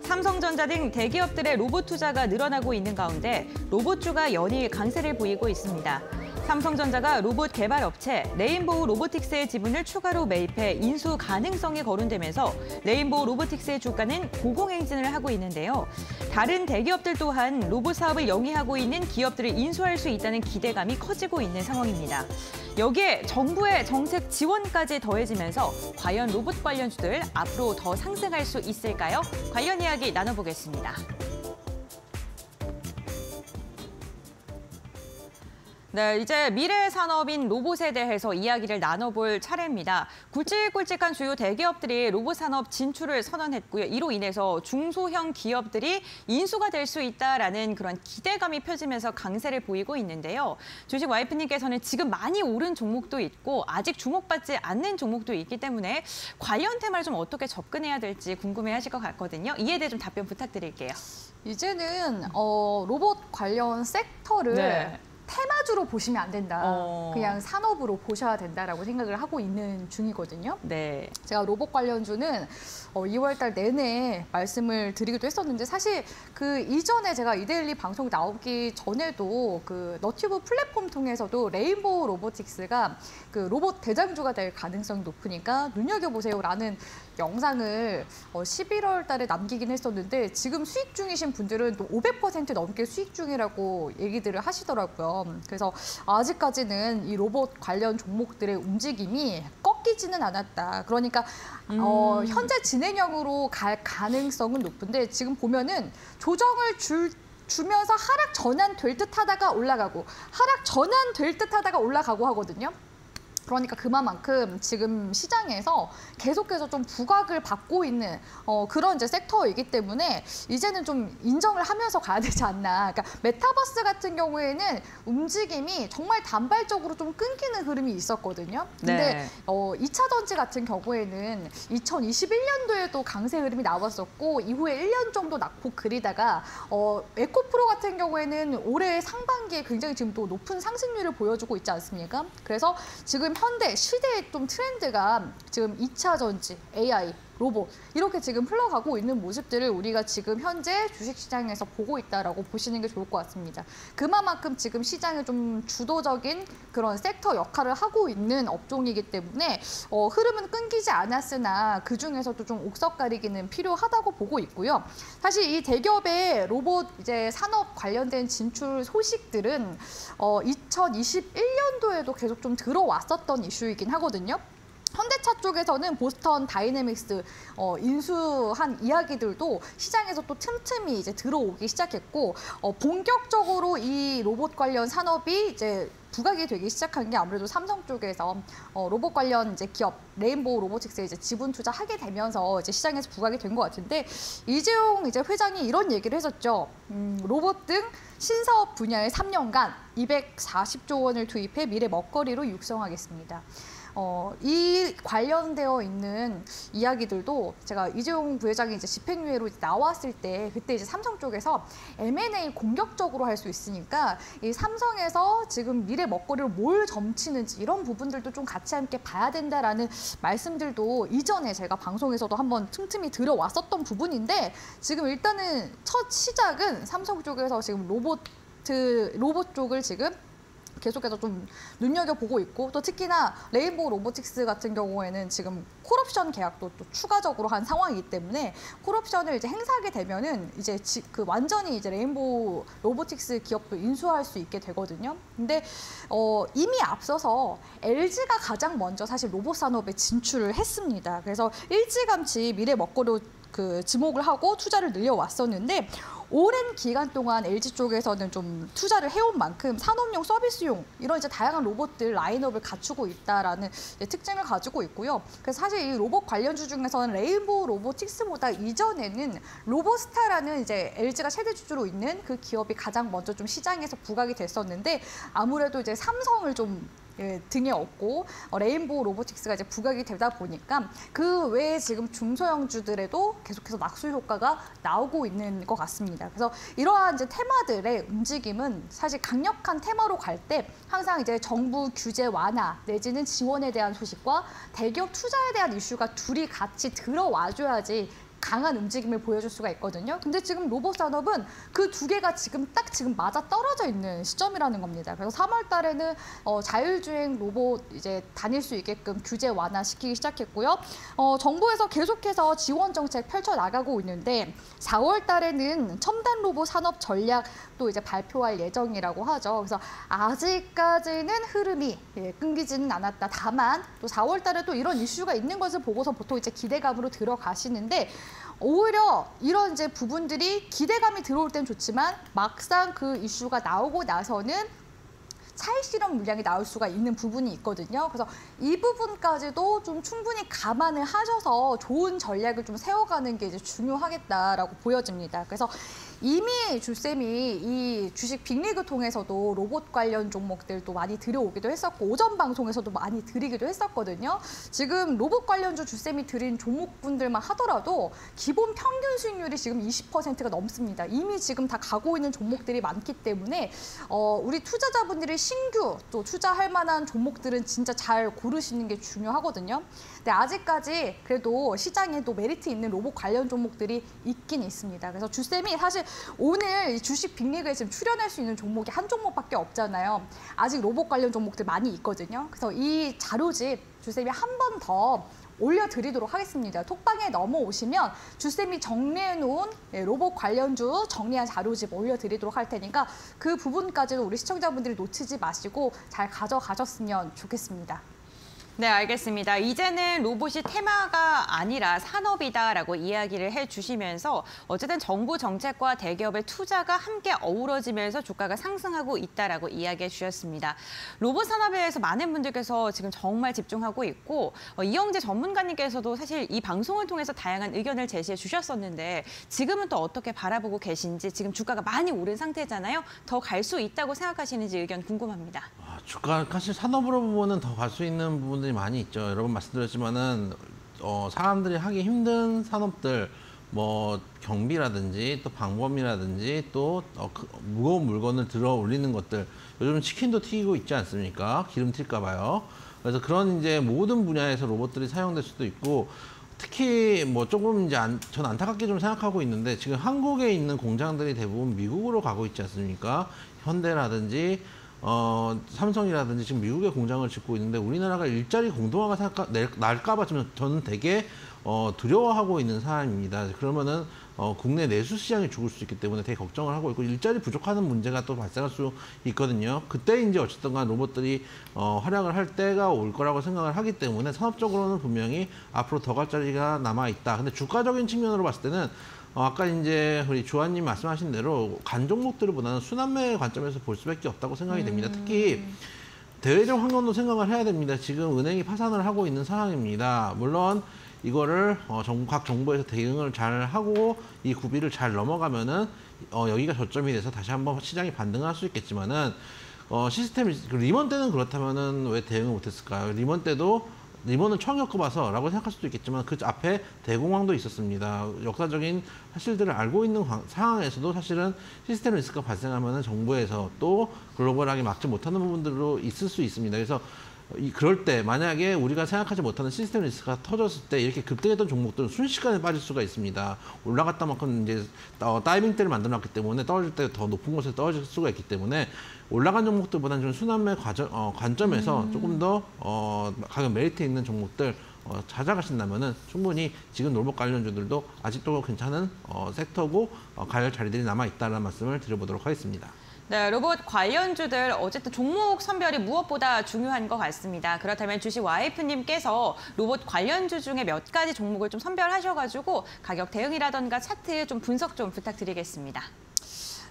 Speaker 1: 삼성전자 등 대기업들의 로봇 투자가 늘어나고 있는 가운데 로봇주가 연일 강세를 보이고 있습니다. 삼성전자가 로봇 개발 업체 레인보우 로보틱스의 지분을 추가로 매입해 인수 가능성이 거론되면서 레인보우 로보틱스의 주가는 고공행진을 하고 있는데요. 다른 대기업들 또한 로봇 사업을 영위하고 있는 기업들을 인수할 수 있다는 기대감이 커지고 있는 상황입니다. 여기에 정부의 정책 지원까지 더해지면서 과연 로봇 관련주들 앞으로 더 상승할 수 있을까요? 관련 이야기 나눠보겠습니다. 네, 이제 미래 산업인 로봇에 대해서 이야기를 나눠볼 차례입니다. 굵직굵직한 주요 대기업들이 로봇 산업 진출을 선언했고요. 이로 인해서 중소형 기업들이 인수가 될 수 있다라는 그런 기대감이 펴지면서 강세를 보이고 있는데요. 주식 와이프님께서는 지금 많이 오른 종목도 있고 아직 주목받지 않는 종목도 있기 때문에 관련 테마를 좀 어떻게 접근해야 될지 궁금해하실 것 같거든요. 이에 대해 좀 답변 부탁드릴게요.
Speaker 3: 이제는 로봇 관련 섹터를
Speaker 1: 네.
Speaker 3: 테마주로 보시면 안 된다. 그냥 산업으로 보셔야 된다라고 생각을 하고 있는 중이거든요.
Speaker 1: 네.
Speaker 3: 제가 로봇 관련주는 2월 달 내내 말씀을 드리기도 했었는데 사실 그 이전에 제가 이데일리 방송 나오기 전에도 그 너튜브 플랫폼 통해서도 레인보우 로보틱스가 그 로봇 대장주가 될 가능성이 높으니까 눈여겨보세요라는 영상을 11월 달에 남기긴 했었는데 지금 수익 중이신 분들은 또 500% 넘게 수익 중이라고 얘기들을 하시더라고요. 그래서 아직까지는 이 로봇 관련 종목들의 움직임이 꺾이지는 않았다. 그러니까 현재 진행형으로 갈 가능성은 높은데 지금 보면은 조정을 주면서 하락 전환될 듯 하다가 올라가고 하락 전환될 듯 하다가 올라가고 하거든요. 그러니까 그만큼 지금 시장에서 계속해서 좀 부각을 받고 있는 그런 이제 섹터이기 때문에 이제는 좀 인정을 하면서 가야 되지 않나. 그러니까 메타버스 같은 경우에는 움직임이 정말 단발적으로 좀 끊기는 흐름이 있었거든요. 근데
Speaker 1: 네.
Speaker 3: 2차 전지 같은 경우에는 2021년도에도 강세 흐름이 나왔었고 이후에 1년 정도 낙폭 그리다가 에코프로 같은 경우에는 올해 상반기에 굉장히 지금 또 높은 상승률을 보여주고 있지 않습니까? 그래서 지금 현대 시대의 좀 트렌드가 지금 2차 전지, AI, 로봇 이렇게 지금 흘러가고 있는 모습들을 우리가 지금 현재 주식시장에서 보고 있다라고 보시는 게 좋을 것 같습니다. 그만큼 지금 시장에 좀 주도적인 그런 섹터 역할을 하고 있는 업종이기 때문에 흐름은 끊기지 않았으나 그중에서도 좀 옥석 가리기는 필요하다고 보고 있고요. 사실 이 대기업의 로봇 이제 산업 관련된 진출 소식들은 2021년도에도 계속 좀 들어왔었던 이슈이긴 하거든요. 현대차 쪽에서는 보스턴 다이내믹스 인수한 이야기들도 시장에서 또 틈틈이 이제 들어오기 시작했고 본격적으로 이 로봇 관련 산업이 이제 부각이 되기 시작한 게 아무래도 삼성 쪽에서 로봇 관련 이제 기업 레인보우 로보틱스에 이제 지분 투자하게 되면서 이제 시장에서 부각이 된 것 같은데 이재용 이제 회장이 이런 얘기를 했었죠. 로봇 등 신사업 분야에 3년간 240조 원을 투입해 미래 먹거리로 육성하겠습니다. 이 관련되어 있는 이야기들도 제가 이재용 부회장이 이제 집행유예로 나왔을 때 그때 이제 삼성 쪽에서 M&A 공격적으로 할 수 있으니까 이 삼성에서 지금 미래 먹거리로 뭘 점치는지 이런 부분들도 좀 같이 함께 봐야 된다라는 말씀들도 이전에 제가 방송에서도 한번 틈틈이 들어왔었던 부분인데 지금 일단은 첫 시작은 삼성 쪽에서 지금 로봇 쪽을 지금 계속해서 좀 눈여겨보고 있고 또 특히나 레인보우 로보틱스 같은 경우에는 지금 콜옵션 계약도 또 추가적으로 한 상황이기 때문에 콜옵션을 이제 행사하게 되면은 이제 완전히 이제 레인보우 로보틱스 기업도 인수할 수 있게 되거든요. 근데 이미 앞서서 LG가 가장 먼저 사실 로봇 산업에 진출을 했습니다. 그래서 일찌감치 미래 먹거리로 지목을 하고 투자를 늘려왔었는데 오랜 기간 동안 LG 쪽에서는 좀 투자를 해온 만큼 산업용, 서비스용 이런 이제 다양한 로봇들 라인업을 갖추고 있다라는 특징을 가지고 있고요. 그래서 사실 이 로봇 관련주 중에서는 레인보우 로보틱스보다 이전에는 로보스타라는 이제 LG가 최대 주주로 있는 그 기업이 가장 먼저 좀 시장에서 부각이 됐었는데 아무래도 이제 삼성을 좀 등에 업고 레인보우 로보틱스가 이제 부각이 되다 보니까 그 외에 지금 중소형주들에도 계속해서 낙수 효과가 나오고 있는 것 같습니다. 그래서 이러한 이제 테마들의 움직임은 사실 강력한 테마로 갈 때 항상 이제 정부 규제 완화 내지는 지원에 대한 소식과 대기업 투자에 대한 이슈가 둘이 같이 들어와줘야지 강한 움직임을 보여줄 수가 있거든요. 근데 지금 로봇 산업은 그 두 개가 지금 맞아 떨어져 있는 시점이라는 겁니다. 그래서 3월 달에는 자율주행 로봇 이제 다닐 수 있게끔 규제 완화시키기 시작했고요. 정부에서 계속해서 지원 정책 펼쳐 나가고 있는데 4월 달에는 첨단 로봇 산업 전략도 이제 발표할 예정이라고 하죠. 그래서 아직까지는 흐름이 끊기지는 않았다. 다만 또 4월 달에 또 이런 이슈가 있는 것을 보고서 보통 이제 기대감으로 들어가시는데 오히려 이런 이제 부분들이 기대감이 들어올 땐 좋지만 막상 그 이슈가 나오고 나서는 차익 실현 물량이 나올 수가 있는 부분이 있거든요. 그래서 이 부분까지도 좀 충분히 감안을 하셔서 좋은 전략을 좀 세워가는 게 이제 중요하겠다라고 보여집니다. 그래서 이미 주쌤이 이 주식 빅리그 통해서도 로봇 관련 종목들도 많이 들여오기도 했었고 오전 방송에서도 많이 드리기도 했었거든요. 지금 로봇 관련주 주쌤이 드린 종목분들만 하더라도 기본 평균 수익률이 지금 20%가 넘습니다. 이미 지금 다 가고 있는 종목들이 많기 때문에 우리 투자자분들이 신규 또 투자할 만한 종목들은 진짜 잘 고르시는 게 중요하거든요. 근데 아직까지 그래도 시장에도 메리트 있는 로봇 관련 종목들이 있긴 있습니다. 그래서 주쌤이 사실 오늘 주식 빅리그에 지금 출연할 수 있는 종목이 한 종목밖에 없잖아요. 아직 로봇 관련 종목들 많이 있거든요. 그래서 이 자료집 주쌤이 한 번 더 올려드리도록 하겠습니다. 톡방에 넘어오시면 주쌤이 정리해놓은 로봇 관련주 정리한 자료집 올려드리도록 할 테니까 그 부분까지도 우리 시청자분들이 놓치지 마시고 잘 가져가셨으면 좋겠습니다.
Speaker 1: 네, 알겠습니다. 이제는 로봇이 테마가 아니라 산업이다라고 이야기를 해주시면서 어쨌든 정부 정책과 대기업의 투자가 함께 어우러지면서 주가가 상승하고 있다라고 이야기해 주셨습니다. 로봇 산업에 대해서 많은 분들께서 지금 정말 집중하고 있고 이영재 전문가님께서도 사실 이 방송을 통해서 다양한 의견을 제시해 주셨었는데 지금은 또 어떻게 바라보고 계신지 지금 주가가 많이 오른 상태잖아요. 더 갈 수 있다고 생각하시는지 의견 궁금합니다.
Speaker 2: 주가 사실 산업으로 보면은 더 갈 수 있는 부분들이 많이 있죠. 여러 번 말씀드렸지만은 사람들이 하기 힘든 산업들, 뭐 경비라든지 또 방범이라든지 또 무거운 물건을 들어 올리는 것들, 요즘 치킨도 튀기고 있지 않습니까? 기름 튈까 봐요. 그래서 그런 이제 모든 분야에서 로봇들이 사용될 수도 있고, 특히 뭐 조금 이제 전 안타깝게 좀 생각하고 있는데 지금 한국에 있는 공장들이 대부분 미국으로 가고 있지 않습니까? 현대라든지 삼성이라든지 지금 미국에 공장을 짓고 있는데 우리나라가 일자리 공동화가 날까봐 저는 되게 두려워하고 있는 사람입니다. 그러면은 국내 내수 시장이 죽을 수 있기 때문에 되게 걱정을 하고 있고 일자리 부족하는 문제가 또 발생할 수 있거든요. 그때 이제 어쨌든 간 로봇들이 활약을 할 때가 올 거라고 생각을 하기 때문에 산업적으로는 분명히 앞으로 더 갈 자리가 남아 있다. 근데 주가적인 측면으로 봤을 때는 아까 이제 우리 조아님 말씀하신 대로 간 종목들보다는 순환매 관점에서 볼 수밖에 없다고 생각이 됩니다. 특히 대외적 환경도 생각을 해야 됩니다. 지금 은행이 파산을 하고 있는 상황입니다. 물론 이거를 각 정부에서 대응을 잘 하고 이 구비를 잘 넘어가면은 여기가 저점이 돼서 다시 한번 시장이 반등할 수 있겠지만은 시스템이 리먼 때는 그렇다면은 왜 대응을 못했을까요? 리먼은 처음 겪어봐서라고 생각할 수도 있겠지만 그 앞에 대공황도 있었습니다. 역사적인 사실들을 알고 있는 상황에서도 사실은 시스템 리스크가 발생하면 정부에서 또 글로벌하게 막지 못하는 부분들도 있을 수 있습니다. 그래서 그럴 때 만약에 우리가 생각하지 못하는 시스템 리스크가 터졌을 때 이렇게 급등했던 종목들은 순식간에 빠질 수가 있습니다. 올라갔다 만큼 이제 다이빙 때를 만들어놨기 때문에 떨어질 때 더 높은 곳에 떨어질 수가 있기 때문에 올라간 종목들보다는 좀 순환매 관점에서 조금 더 가격 메리트 있는 종목들 찾아가신다면은 충분히 지금 로봇 관련주들도 아직도 괜찮은 섹터고 갈 자리들이 남아 있다는 말씀을 드려보도록 하겠습니다.
Speaker 1: 네, 로봇 관련주들 어쨌든 종목 선별이 무엇보다 중요한 것 같습니다. 그렇다면 주식 와이프님께서 로봇 관련주 중에 몇 가지 종목을 좀 선별하셔가지고 가격 대응이라던가 차트 좀 분석 좀 부탁드리겠습니다.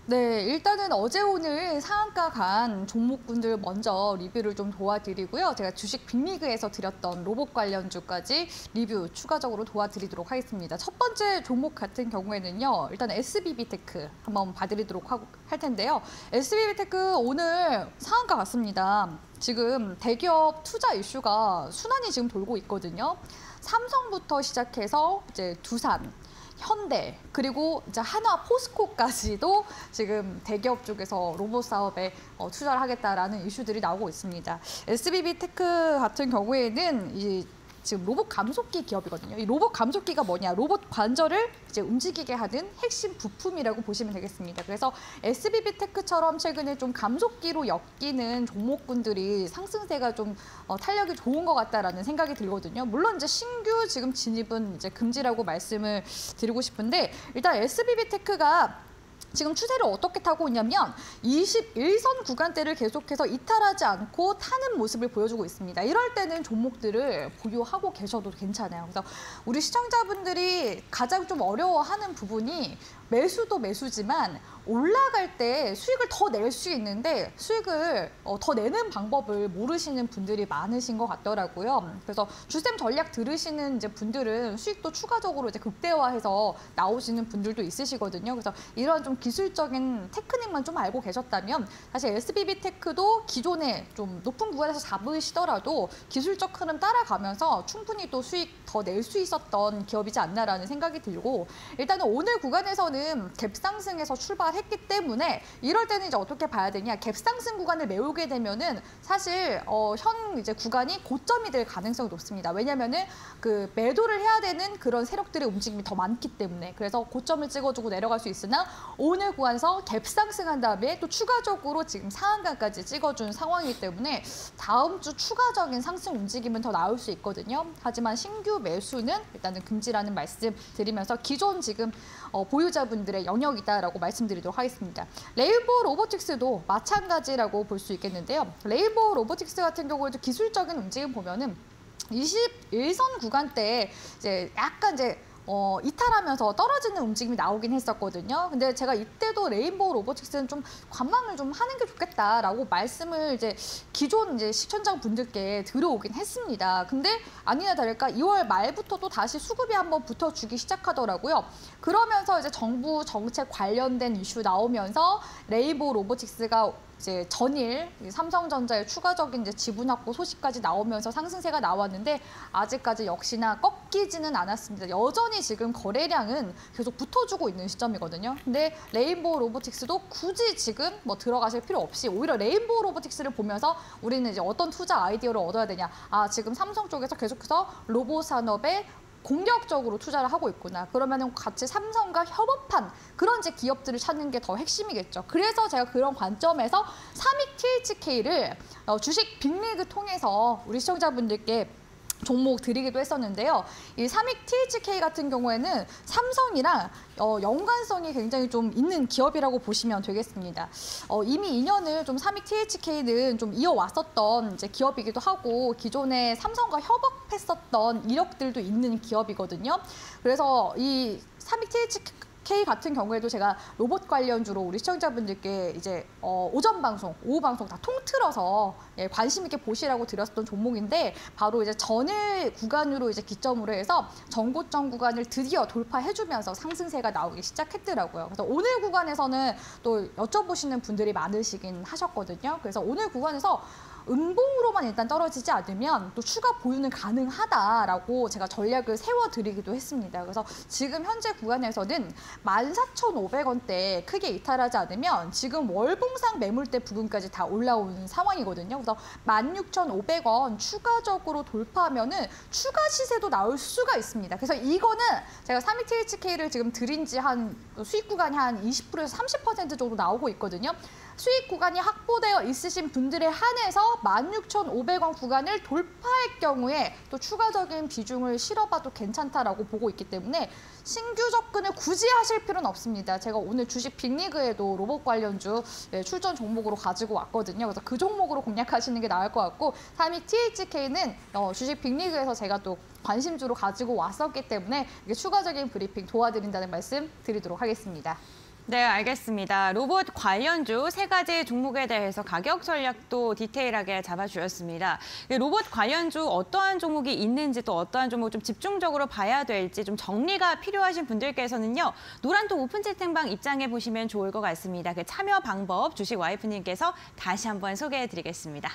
Speaker 3: 네, 일단은 어제 오늘 상한가 간 종목군들 먼저 리뷰를 좀 도와드리고요. 제가 주식 빅리그에서 드렸던 로봇 관련주까지 리뷰 추가적으로 도와드리도록 하겠습니다. 첫 번째 종목 같은 경우에는요. 일단 SBB테크 한번 봐드리도록 할 텐데요. SBB테크 오늘 상한가 갔습니다. 지금 대기업 투자 이슈가 순환이 지금 돌고 있거든요. 삼성부터 시작해서 이제 두산, 현대, 그리고 이제 한화, 포스코까지도 지금 대기업 쪽에서 로봇 사업에 투자를 하겠다라는 이슈들이 나오고 있습니다. SBB테크 같은 경우에는 지금 로봇 감속기 기업이거든요. 이 로봇 감속기가 뭐냐? 로봇 관절을 이제 움직이게 하는 핵심 부품이라고 보시면 되겠습니다. 그래서 SBB테크처럼 최근에 좀 감속기로 엮이는 종목군들이 상승세가 좀 탄력이 좋은 것 같다라는 생각이 들거든요. 물론 이제 신규 지금 진입은 이제 금지라고 말씀을 드리고 싶은데 일단 SBB테크가 지금 추세를 어떻게 타고 있냐면 21선 구간대를 계속해서 이탈하지 않고 타는 모습을 보여주고 있습니다. 이럴 때는 종목들을 보유하고 계셔도 괜찮아요. 그래서 우리 시청자분들이 가장 좀 어려워하는 부분이 매수도 매수지만 올라갈 때 수익을 더 낼 수 있는데 수익을 더 내는 방법을 모르시는 분들이 많으신 것 같더라고요. 그래서 주셈 전략 들으시는 이제 분들은 수익도 추가적으로 이제 극대화해서 나오시는 분들도 있으시거든요. 그래서 이런 좀 기술적인 테크닉만 좀 알고 계셨다면 사실 SBB테크도 기존에 좀 높은 구간에서 잡으시더라도 기술적 흐름 따라가면서 충분히 또 수익 더 낼 수 있었던 기업이지 않나라는 생각이 들고 일단은 오늘 구간에서는 갭상승에서 출발했기 때문에 이럴 때는 이제 어떻게 봐야 되냐? 갭상승 구간을 메우게 되면은 사실 현 이제 구간이 고점이 될 가능성이 높습니다. 왜냐면은 그 매도를 해야 되는 그런 세력들의 움직임이 더 많기 때문에 그래서 고점을 찍어주고 내려갈 수 있으나 오늘 구간에서 갭상승한 다음에 또 추가적으로 지금 상한가까지 찍어준 상황이기 때문에 다음 주 추가적인 상승 움직임은 더 나올 수 있거든요. 하지만 신규 매수는 일단은 금지라는 말씀 드리면서 기존 지금 보유자분들의 영역이다라고 말씀드리도록 하겠습니다. 레인보우 로보틱스도 마찬가지라고 볼 수 있겠는데요. 레인보우 로보틱스 같은 경우에도 기술적인 움직임 보면은 21선 구간대에 이제 약간 이제 이탈하면서 떨어지는 움직임이 나오긴 했었거든요. 근데 제가 이때도 레인보우 로보틱스는 좀 관망을 좀 하는 게 좋겠다라고 말씀을 이제 기존 이제 시청자분들께 들어오긴 했습니다. 근데 아니나 다를까 2월 말부터 또 다시 수급이 한번 붙어주기 시작하더라고요. 그러면서 이제 정부 정책 관련된 이슈 나오면서 레인보우 로보틱스가 이제 전일 삼성전자의 추가적인 이제 지분 확보 소식까지 나오면서 상승세가 나왔는데 아직까지 역시나 꺾이지는 않았습니다. 여전히 지금 거래량은 계속 붙어주고 있는 시점이거든요. 근데 레인보우 로보틱스도 굳이 지금 뭐 들어가실 필요 없이 오히려 레인보우 로보틱스를 보면서 우리는 이제 어떤 투자 아이디어를 얻어야 되냐. 지금 삼성 쪽에서 계속해서 로봇 산업에 공격적으로 투자를 하고 있구나. 그러면은 같이 삼성과 협업한 그런 이제 기업들을 찾는 게 더 핵심이겠죠. 그래서 제가 그런 관점에서 삼익 THK를 주식 빅리그 통해서 우리 시청자분들께 종목 드리기도 했었는데요. 이 삼익 THK 같은 경우에는 삼성이랑 연관성이 굉장히 좀 있는 기업이라고 보시면 되겠습니다. 이미 2년을 좀 삼익 THK는 좀 이어왔었던 이제 기업이기도 하고 기존에 삼성과 협업했었던 이력들도 있는 기업이거든요. 그래서 이 삼익 K 같은 경우에도 제가 로봇 관련주로 우리 시청자분들께 이제 오전 방송, 오후 방송 다 통틀어서 관심 있게 보시라고 드렸었던 종목인데 바로 이제 전일 구간으로 이제 기점으로 해서 전고점 구간을 드디어 돌파해주면서 상승세가 나오기 시작했더라고요. 그래서 오늘 구간에서는 또 여쭤보시는 분들이 많으시긴 하셨거든요. 그래서 오늘 구간에서 음봉으로만 일단 떨어지지 않으면 또 추가 보유는 가능하다라고 제가 전략을 세워드리기도 했습니다. 그래서 지금 현재 구간에서는 14,500원대 크게 이탈하지 않으면 지금 월봉상 매물대 부근까지 다 올라오는 상황이거든요. 그래서 16,500원 추가적으로 돌파하면은 추가 시세도 나올 수가 있습니다. 그래서 이거는 제가 3위 THK를 지금 드린 지 한 수익 구간이 한 20%에서 30% 정도 나오고 있거든요. 수익 구간이 확보되어 있으신 분들에 한해서 16,500원 구간을 돌파할 경우에 또 추가적인 비중을 실어봐도 괜찮다라고 보고 있기 때문에 신규 접근을 굳이 하실 필요는 없습니다. 제가 오늘 주식 빅리그에도 로봇 관련주 출전 종목으로 가지고 왔거든요. 그래서 그 종목으로 공략하시는 게 나을 것 같고 3위 THK는 주식 빅리그에서 제가 또 관심주로 가지고 왔었기 때문에 이게 추가적인 브리핑 도와드린다는 말씀 드리도록 하겠습니다.
Speaker 1: 네, 알겠습니다. 로봇 관련주 3가지 종목에 대해서 가격 전략도 디테일하게 잡아주셨습니다. 로봇 관련주 어떠한 종목이 있는지 또 어떠한 종목 좀 집중적으로 봐야 될지 좀 정리가 필요하신 분들께서는요. 노란톡 오픈 채팅방 입장해 보시면 좋을 것 같습니다. 그 참여 방법 주식 와이프님께서 다시 한번 소개해드리겠습니다.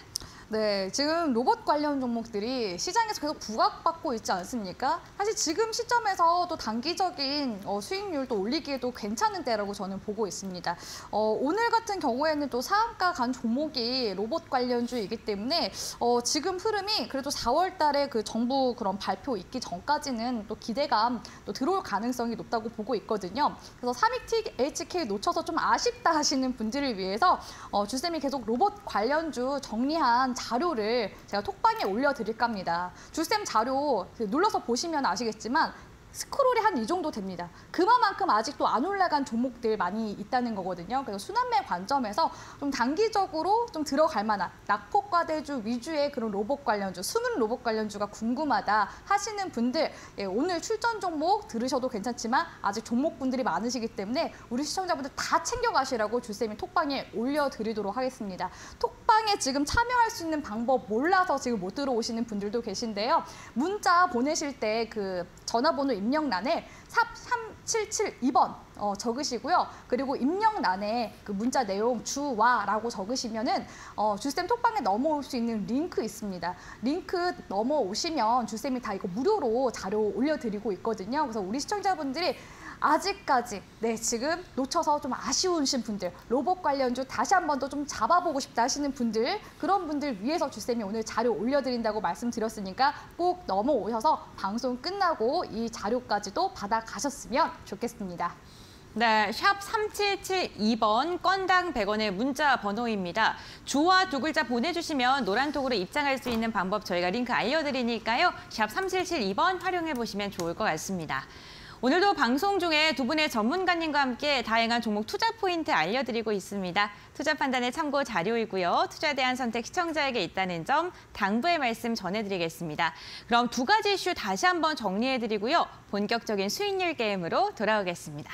Speaker 3: 네, 지금 로봇 관련 종목들이 시장에서 계속 부각받고 있지 않습니까? 사실 지금 시점에서 또 단기적인 수익률도 올리기에도 괜찮은 때라고 저는 보고 있습니다. 오늘 같은 경우에는 또 상한가 간 종목이 로봇 관련주이기 때문에 지금 흐름이 그래도 4월 달에 그 정부 그런 발표 있기 전까지는 또 기대감 또 들어올 가능성이 높다고 보고 있거든요. 그래서 3위 THK 놓쳐서 좀 아쉽다 하시는 분들을 위해서 주쌤이 계속 로봇 관련주 정리한 자료를 제가 톡방에 올려드릴까 합니다. 주쌤 자료 눌러서 보시면 아시겠지만 스크롤이 한 이 정도 됩니다. 그만큼 아직도 안 올라간 종목들 많이 있다는 거거든요. 그래서 순환매 관점에서 좀 단기적으로 좀 들어갈 만한 낙폭과대주 위주의 그런 로봇 관련주, 숨은 로봇 관련주가 궁금하다 하시는 분들 오늘 출전 종목 들으셔도 괜찮지만 아직 종목분들이 많으시기 때문에 우리 시청자분들 다 챙겨가시라고 주쌤이 톡방에 올려드리도록 하겠습니다. 톡방에 지금 참여할 수 있는 방법 몰라서 지금 못 들어오시는 분들도 계신데요. 문자 보내실 때 그 전화번호 입력란에 샵 3772번 적으시고요. 그리고 입력란에 그 문자 내용 주와라고 적으시면은 주쌤 톡방에 넘어올 수 있는 링크 있습니다. 링크 넘어오시면 주쌤이 다 이거 무료로 자료 올려드리고 있거든요. 그래서 우리 시청자분들이 아직까지 지금 놓쳐서 좀 아쉬우신 분들, 로봇 관련주 다시 한 번 더 좀 잡아보고 싶다 하시는 분들, 그런 분들 위해서 주쌤이 오늘 자료 올려드린다고 말씀드렸으니까 꼭 넘어오셔서 방송 끝나고 이 자료까지도 받아가셨으면 좋겠습니다.
Speaker 1: 네, 샵 3772번 건당 100원의 문자 번호입니다. 주와 2글자 보내주시면 노란톡으로 입장할 수 있는 방법 저희가 링크 알려드리니까요. 샵 3772번 활용해 보시면 좋을 것 같습니다. 오늘도 방송 중에 두 분의 전문가님과 함께 다양한 종목 투자 포인트 알려드리고 있습니다. 투자 판단의 참고 자료이고요. 투자에 대한 선택 시청자에게 있다는 점 당부의 말씀 전해드리겠습니다. 그럼 2가지 이슈 다시 한번 정리해드리고요. 본격적인 수익률 게임으로 돌아오겠습니다.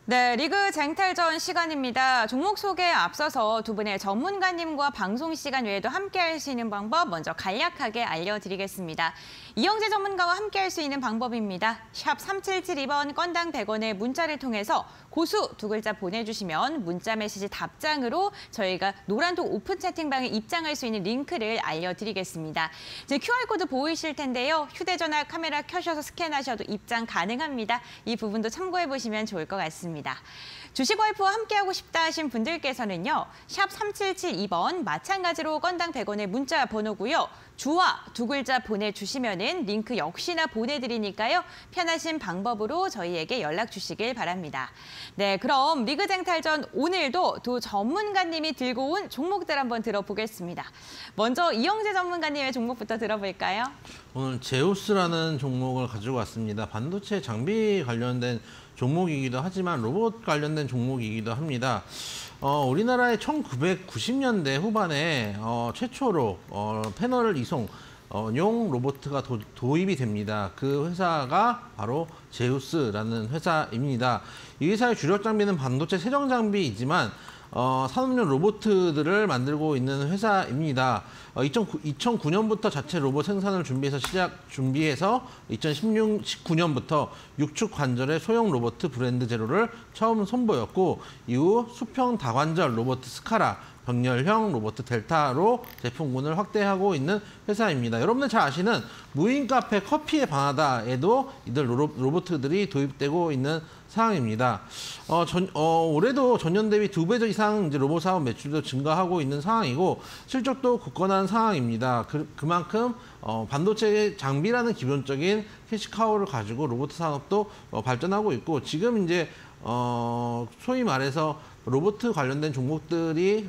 Speaker 1: 네, 리그 쟁탈전 시간입니다. 종목 소개에 앞서서 두 분의 전문가님과 방송 시간 외에도 함께할 수 있는 방법 먼저 간략하게 알려드리겠습니다. 이영재 전문가와 함께할 수 있는 방법입니다. 샵 3772번 건당 100원의 문자를 통해서 고수 2글자 보내주시면 문자 메시지 답장으로 저희가 노란톡 오픈 채팅방에 입장할 수 있는 링크를 알려드리겠습니다. 이제 QR코드 보이실 텐데요. 휴대전화 카메라 켜셔서 스캔하셔도 입장 가능합니다. 이 부분도 참고해 보시면 좋을 것 같습니다. 있습니다. 주식 와이프와 함께하고 싶다 하신 분들께서는요. 샵 3772번 마찬가지로 건당 100원의 문자 번호고요. 주와 두 글자 보내주시면은 링크 역시나 보내드리니까요. 편하신 방법으로 저희에게 연락 주시길 바랍니다. 네, 그럼 리그쟁탈전 오늘도 두 전문가님이 들고 온 종목들 한번 들어보겠습니다. 먼저 이영재 전문가님의 종목부터 들어볼까요?
Speaker 2: 오늘 제우스라는 종목을 가지고 왔습니다. 반도체 장비 관련된 종목이기도 하지만 로봇 관련된 종목이기도 합니다. 우리나라의 1990년대 후반에 최초로 패널 이송용 로봇가 도입이 됩니다. 그 회사가 바로 제우스라는 회사입니다. 이 회사의 주력 장비는 반도체 세정 장비이지만 산업용 로봇들을 만들고 있는 회사입니다. 2009년부터 자체 로봇 생산을 준비해서 2019년부터 육축 관절의 소형 로봇 브랜드 제로를 처음 선보였고 이후 수평 다관절 로봇 스카라, 병렬형 로봇 델타로 제품군을 확대하고 있는 회사입니다. 여러분들 잘 아시는 무인 카페 커피의 바나다에도 이들 로봇들이 도입되고 있는 상황입니다. 올해도 전년 대비 2배 이상 이제 로봇 사업 매출도 증가하고 있는 상황이고 실적도 굳건한 상황입니다. 그만큼 반도체 장비라는 기본적인 캐시카우를 가지고 로봇 산업도 발전하고 있고 지금 이제 소위 말해서 로봇 관련된 종목들이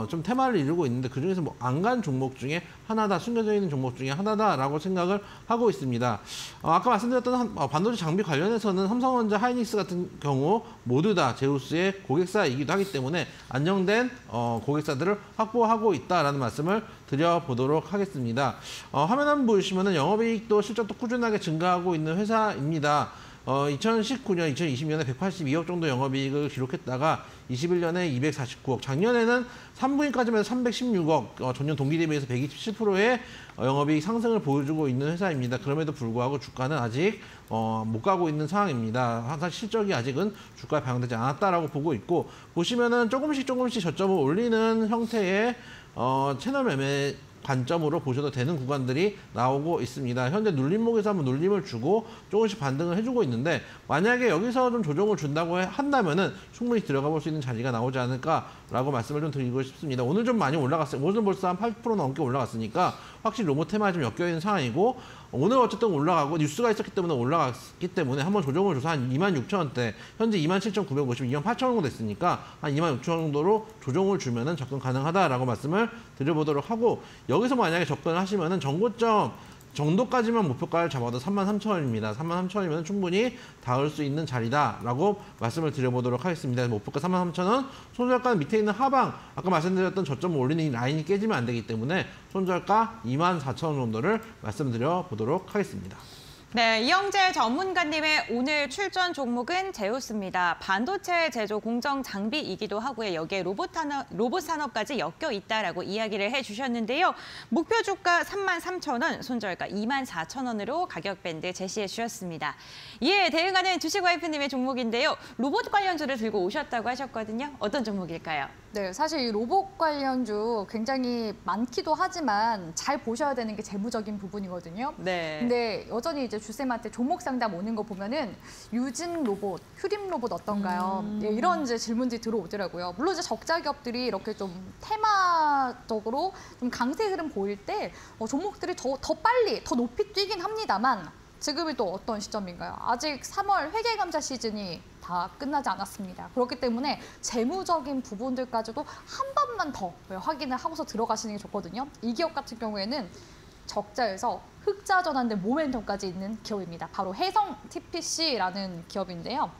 Speaker 2: 좀 테마를 이루고 있는데 그중에서 뭐 안 간 종목 중에 하나다, 숨겨져 있는 종목 중에 하나다라고 생각을 하고 있습니다. 아까 말씀드렸던 반도체 장비 관련해서는 삼성전자, 하이닉스 같은 경우 모두 다 제우스의 고객사이기도 하기 때문에 안정된 고객사들을 확보하고 있다라는 말씀을 드려보도록 하겠습니다. 화면 한번 보시면은 영업이익도 실적도 꾸준하게 증가하고 있는 회사입니다. 2019년, 2020년에 182억 정도 영업이익을 기록했다가 21년에 249억, 작년에는 3분기까지만 316억, 전년 동기 대비해서 127%의 영업이익 상승을 보여주고 있는 회사입니다. 그럼에도 불구하고 주가는 아직 못 가고 있는 상황입니다. 항상 실적이 아직은 주가에 반영되지 않았다라고 보고 있고 보시면은 조금씩 저점을 올리는 형태의 채널 매매 관점으로 보셔도 되는 구간들이 나오고 있습니다. 현재 눌림목에서 한번 눌림을 주고 조금씩 반등을 해주고 있는데 만약에 여기서 좀 조정을 준다고 한다면은 충분히 들어가 볼 수 있는 자리가 나오지 않을까라고 말씀을 좀 드리고 싶습니다. 오늘 좀 많이 올라갔어요. 오늘 벌써 한 8% 넘게 올라갔으니까 확실히 로봇 테마에 좀 엮여 있는 상황이고 오늘 어쨌든 올라가고 뉴스가 있었기 때문에 올라갔기 때문에 한번 조정을 줘서 한 26,000원대 현재 27,950, 28,000원 정도 됐으니까 한 26,000원 정도로 조정을 주면은 접근 가능하다라고 말씀을 드려보도록 하고 여기서 만약에 접근을 하시면은 정고점 정도까지만 목표가를 잡아도 33,000원입니다. 33,000원이면 충분히 닿을 수 있는 자리다라고 말씀을 드려보도록 하겠습니다. 목표가 33,000원, 손절가 밑에 있는 하방, 아까 말씀드렸던 저점을 올리는 이 라인이 깨지면 안 되기 때문에 손절가 24,000원 정도를 말씀드려보도록 하겠습니다.
Speaker 1: 네, 이영재 전문가님의 오늘 출전 종목은 제우스입니다. 반도체 제조 공정 장비이기도 하고요. 여기에 로봇 산업까지 엮여 있다라고 이야기를 해주셨는데요. 목표 주가 33,000원, 손절가 24,000원으로 가격 밴드 제시해 주셨습니다. 이에 대응하는 주식 와이프님의 종목인데요. 로봇 관련주를 들고 오셨다고 하셨거든요. 어떤 종목일까요?
Speaker 3: 네, 사실 이 로봇 관련주 굉장히 많기도 하지만 잘 보셔야 되는 게 재무적인 부분이거든요.
Speaker 1: 네.
Speaker 3: 근데 여전히 이제 주쌤한테 종목 상담 오는 거 보면은 유진 로봇, 휴림 로봇 어떤가요? 예, 이런 이제 질문들이 들어오더라고요. 물론 이제 적자 기업들이 이렇게 좀 테마적으로 좀 강세 흐름 보일 때 종목들이 더 빨리, 더 높이 뛰긴 합니다만 지금이 또 어떤 시점인가요? 아직 3월 회계감사 시즌이 다 끝나지 않았습니다. 그렇기 때문에 재무적인 부분들까지도 한 번만 더 확인을 하고서 들어가시는 게 좋거든요. 이 기업 같은 경우에는 적자에서 흑자 전환된 모멘텀까지 있는 기업입니다. 바로 해성 TPC라는 기업인데요.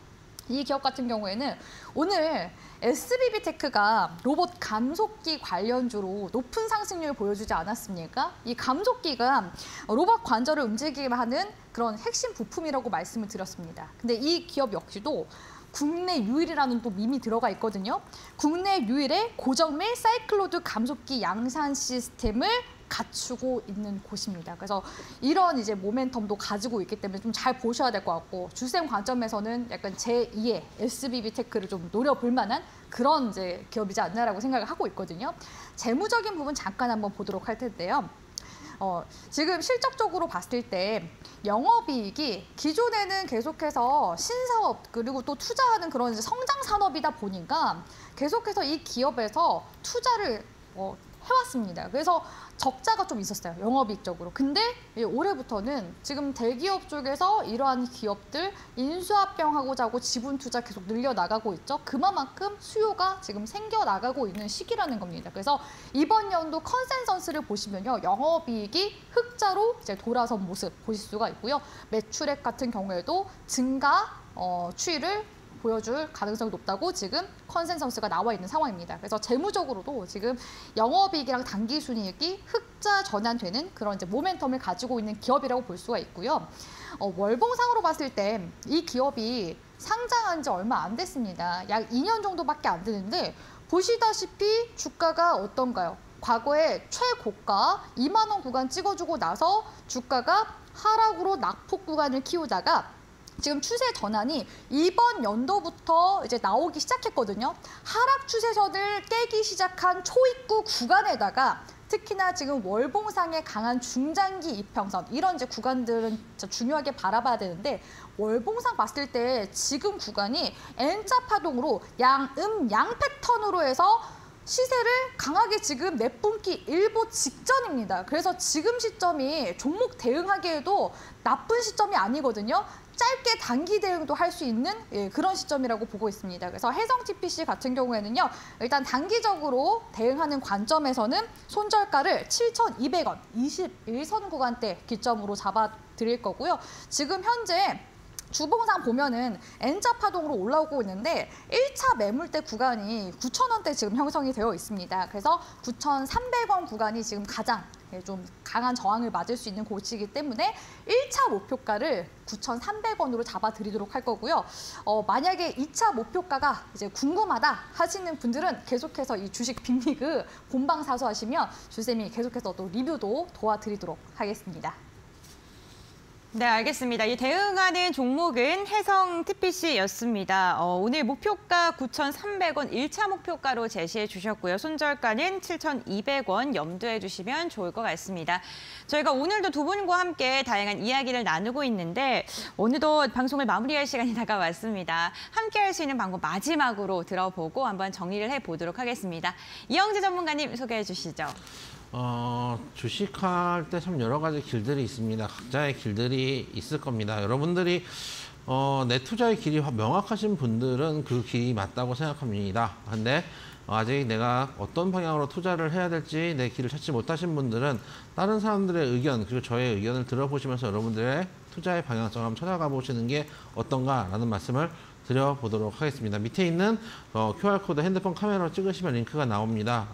Speaker 3: 이 기업 같은 경우에는 오늘 SBB테크가 로봇 감속기 관련주로 높은 상승률을 보여주지 않았습니까? 이 감속기가 로봇 관절을 움직이게 하는 그런 핵심 부품이라고 말씀을 드렸습니다. 근데 이 기업 역시도 국내 유일이라는 또 밈이 들어가 있거든요. 국내 유일의 고정 및 사이클로드 감속기 양산 시스템을 갖추고 있는 곳입니다. 그래서 이런 이제 모멘텀도 가지고 있기 때문에 좀 잘 보셔야 될 것 같고 주쌤 관점에서는 약간 제2의 SBB테크를 좀 노려볼 만한 그런 이제 기업이지 않나라고 생각을 하고 있거든요. 재무적인 부분 잠깐 한번 보도록 할 텐데요. 지금 실적적으로 봤을 때 영업이익이 기존에는 계속해서 신사업 그리고 또 투자하는 그런 이제 성장 산업이다 보니까 계속해서 이 기업에서 투자를 해왔습니다. 그래서 적자가 좀 있었어요. 영업이익적으로. 근데 올해부터는 지금 대기업 쪽에서 이러한 기업들 인수합병하고자 하고 지분 투자 계속 늘려나가고 있죠. 그만큼 수요가 지금 생겨나가고 있는 시기라는 겁니다. 그래서 이번 연도 컨센서스를 보시면요. 영업이익이 흑자로 이제 돌아선 모습 보실 수가 있고요. 매출액 같은 경우에도 증가 추이를 보여줄 가능성이 높다고 지금 컨센서스가 나와 있는 상황입니다. 그래서 재무적으로도 지금 영업이익이랑 당기순이익이 흑자 전환되는 그런 이제 모멘텀을 가지고 있는 기업이라고 볼 수가 있고요. 월봉상으로 봤을 때 이 기업이 상장한 지 얼마 안 됐습니다. 약 2년 정도밖에 안 되는데 보시다시피 주가가 어떤가요? 과거에 최고가 2만 원 구간 찍어주고 나서 주가가 하락으로 낙폭 구간을 키우다가 지금 추세 전환이 이번 연도부터 이제 나오기 시작했거든요. 하락 추세선을 깨기 시작한 초입구 구간에다가 특히나 지금 월봉상의 강한 중장기 이평선 이런 이제 구간들은 진짜 중요하게 바라봐야 되는데 월봉상 봤을 때 지금 구간이 N자 파동으로 양 패턴으로 해서 시세를 강하게 지금 내뿜기 일보 직전입니다. 그래서 지금 시점이 종목 대응하기에도 나쁜 시점이 아니거든요. 짧게 단기 대응도 할 수 있는 그런 시점이라고 보고 있습니다. 그래서 해성 TPC 같은 경우에는요. 일단 단기적으로 대응하는 관점에서는 손절가를 7,200원 21선 구간대 기점으로 잡아드릴 거고요. 지금 현재 주봉상 보면은 N자 파동으로 올라오고 있는데 1차 매물대 구간이 9,000원대 지금 형성이 되어 있습니다. 그래서 9,300원 구간이 지금 가장 좀 강한 저항을 맞을 수 있는 곳이기 때문에 1차 목표가를 9,300원으로 잡아드리도록 할 거고요. 만약에 2차 목표가가 이제 궁금하다 하시는 분들은 계속해서 이 주식 빅리그 본방 사수하시면 주쌤이 계속해서 또 리뷰도 도와드리도록 하겠습니다.
Speaker 1: 네, 알겠습니다. 이 대응하는 종목은 해성 TPC였습니다. 오늘 목표가 9,300원 1차 목표가로 제시해 주셨고요. 손절가는 7,200원 염두해 주시면 좋을 것 같습니다. 저희가 오늘도 두 분과 함께 다양한 이야기를 나누고 있는데 어느덧 방송을 마무리할 시간이 다가왔습니다. 함께 할 수 있는 방법 마지막으로 들어보고 한번 정리를 해보도록 하겠습니다. 이영재 전문가님 소개해 주시죠.
Speaker 2: 주식할 때 참 여러 가지 길들이 있습니다. 각자의 길들이 있을 겁니다. 여러분들이 내 투자의 길이 명확하신 분들은 그 길이 맞다고 생각합니다. 근데 아직 내가 어떤 방향으로 투자를 해야 될지 내 길을 찾지 못하신 분들은 다른 사람들의 의견 그리고 저의 의견을 들어보시면서 여러분들의 투자의 방향성을 한번 찾아가 보시는 게 어떤가라는 말씀을 드려보도록 하겠습니다. 밑에 있는 QR코드 핸드폰 카메라로 찍으시면 링크가 나옵니다.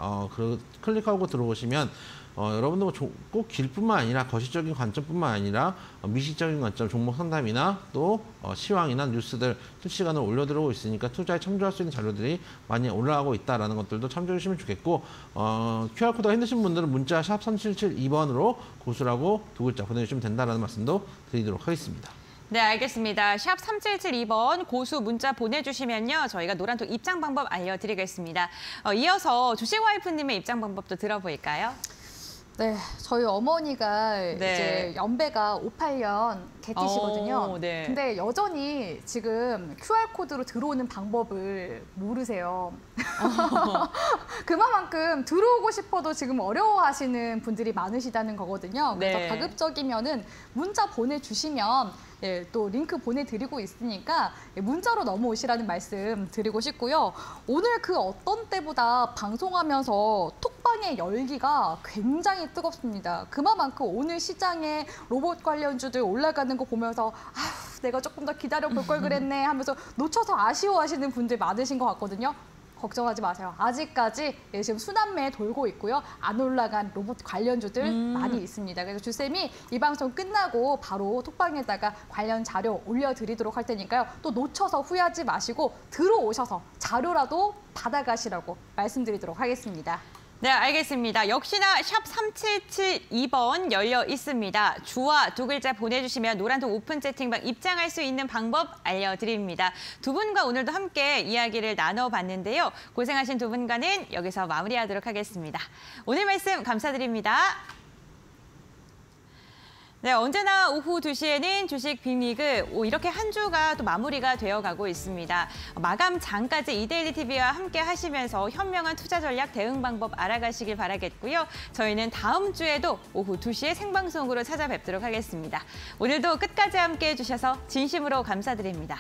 Speaker 2: 클릭하고 들어오시면 여러분들 꼭 길뿐만 아니라 거시적인 관점뿐만 아니라 미시적인 관점, 종목 상담이나 또 시황이나 뉴스들 실시간으로 올려드리고 있으니까 투자에 참조할 수 있는 자료들이 많이 올라가고 있다는 것들도 참조해 주시면 좋겠고 QR코드가 힘드신 분들은 문자 샵 3772번으로 고수라고 두 글자 보내주시면 된다는 말씀도 드리도록 하겠습니다.
Speaker 1: 네, 알겠습니다. 샵 3772번 고수 문자 보내주시면요. 저희가 노란톡 입장 방법 알려드리겠습니다. 이어서 주식와이프님의 입장 방법도 들어볼까요?
Speaker 3: 네, 저희 어머니가 이제 연배가 58년 개띠시거든요.
Speaker 1: 네.
Speaker 3: 근데 여전히 지금 QR코드로 들어오는 방법을 모르세요. 그만큼 들어오고 싶어도 지금 어려워하시는 분들이 많으시다는 거거든요. 그래서
Speaker 1: 네.
Speaker 3: 가급적이면은 문자 보내주시면 또 링크 보내드리고 있으니까 문자로 넘어오시라는 말씀 드리고 싶고요. 오늘 그 어떤 때보다 방송하면서 톡방의 열기가 굉장히 뜨겁습니다. 그만큼 오늘 시장에 로봇 관련주들 올라가는 거 보면서 아휴, 내가 조금 더 기다려볼 걸 그랬네 하면서 놓쳐서 아쉬워하시는 분들 많으신 것 같거든요. 걱정하지 마세요. 아직까지 지금 순환매에 돌고 있고요. 안 올라간 로봇 관련주들 많이 있습니다. 그래서 주쌤이 이 방송 끝나고 바로 톡방에다가 관련 자료 올려드리도록 할 테니까요. 또 놓쳐서 후회하지 마시고 들어오셔서 자료라도 받아가시라고 말씀드리도록 하겠습니다.
Speaker 1: 네, 알겠습니다. 역시나 샵 3772번 열려 있습니다. 주와 두 글자 보내주시면 노란톡 오픈 채팅방 입장할 수 있는 방법 알려드립니다. 두 분과 오늘도 함께 이야기를 나눠봤는데요. 고생하신 두 분과는 여기서 마무리하도록 하겠습니다. 오늘 말씀 감사드립니다. 네, 언제나 오후 2시에는 주식 빅리그 이렇게 한 주가 또 마무리가 되어가고 있습니다. 마감 전까지 이데일리 TV와 함께 하시면서 현명한 투자 전략 대응 방법 알아가시길 바라겠고요. 저희는 다음 주에도 오후 2시에 생방송으로 찾아뵙도록 하겠습니다. 오늘도 끝까지 함께해 주셔서 진심으로 감사드립니다.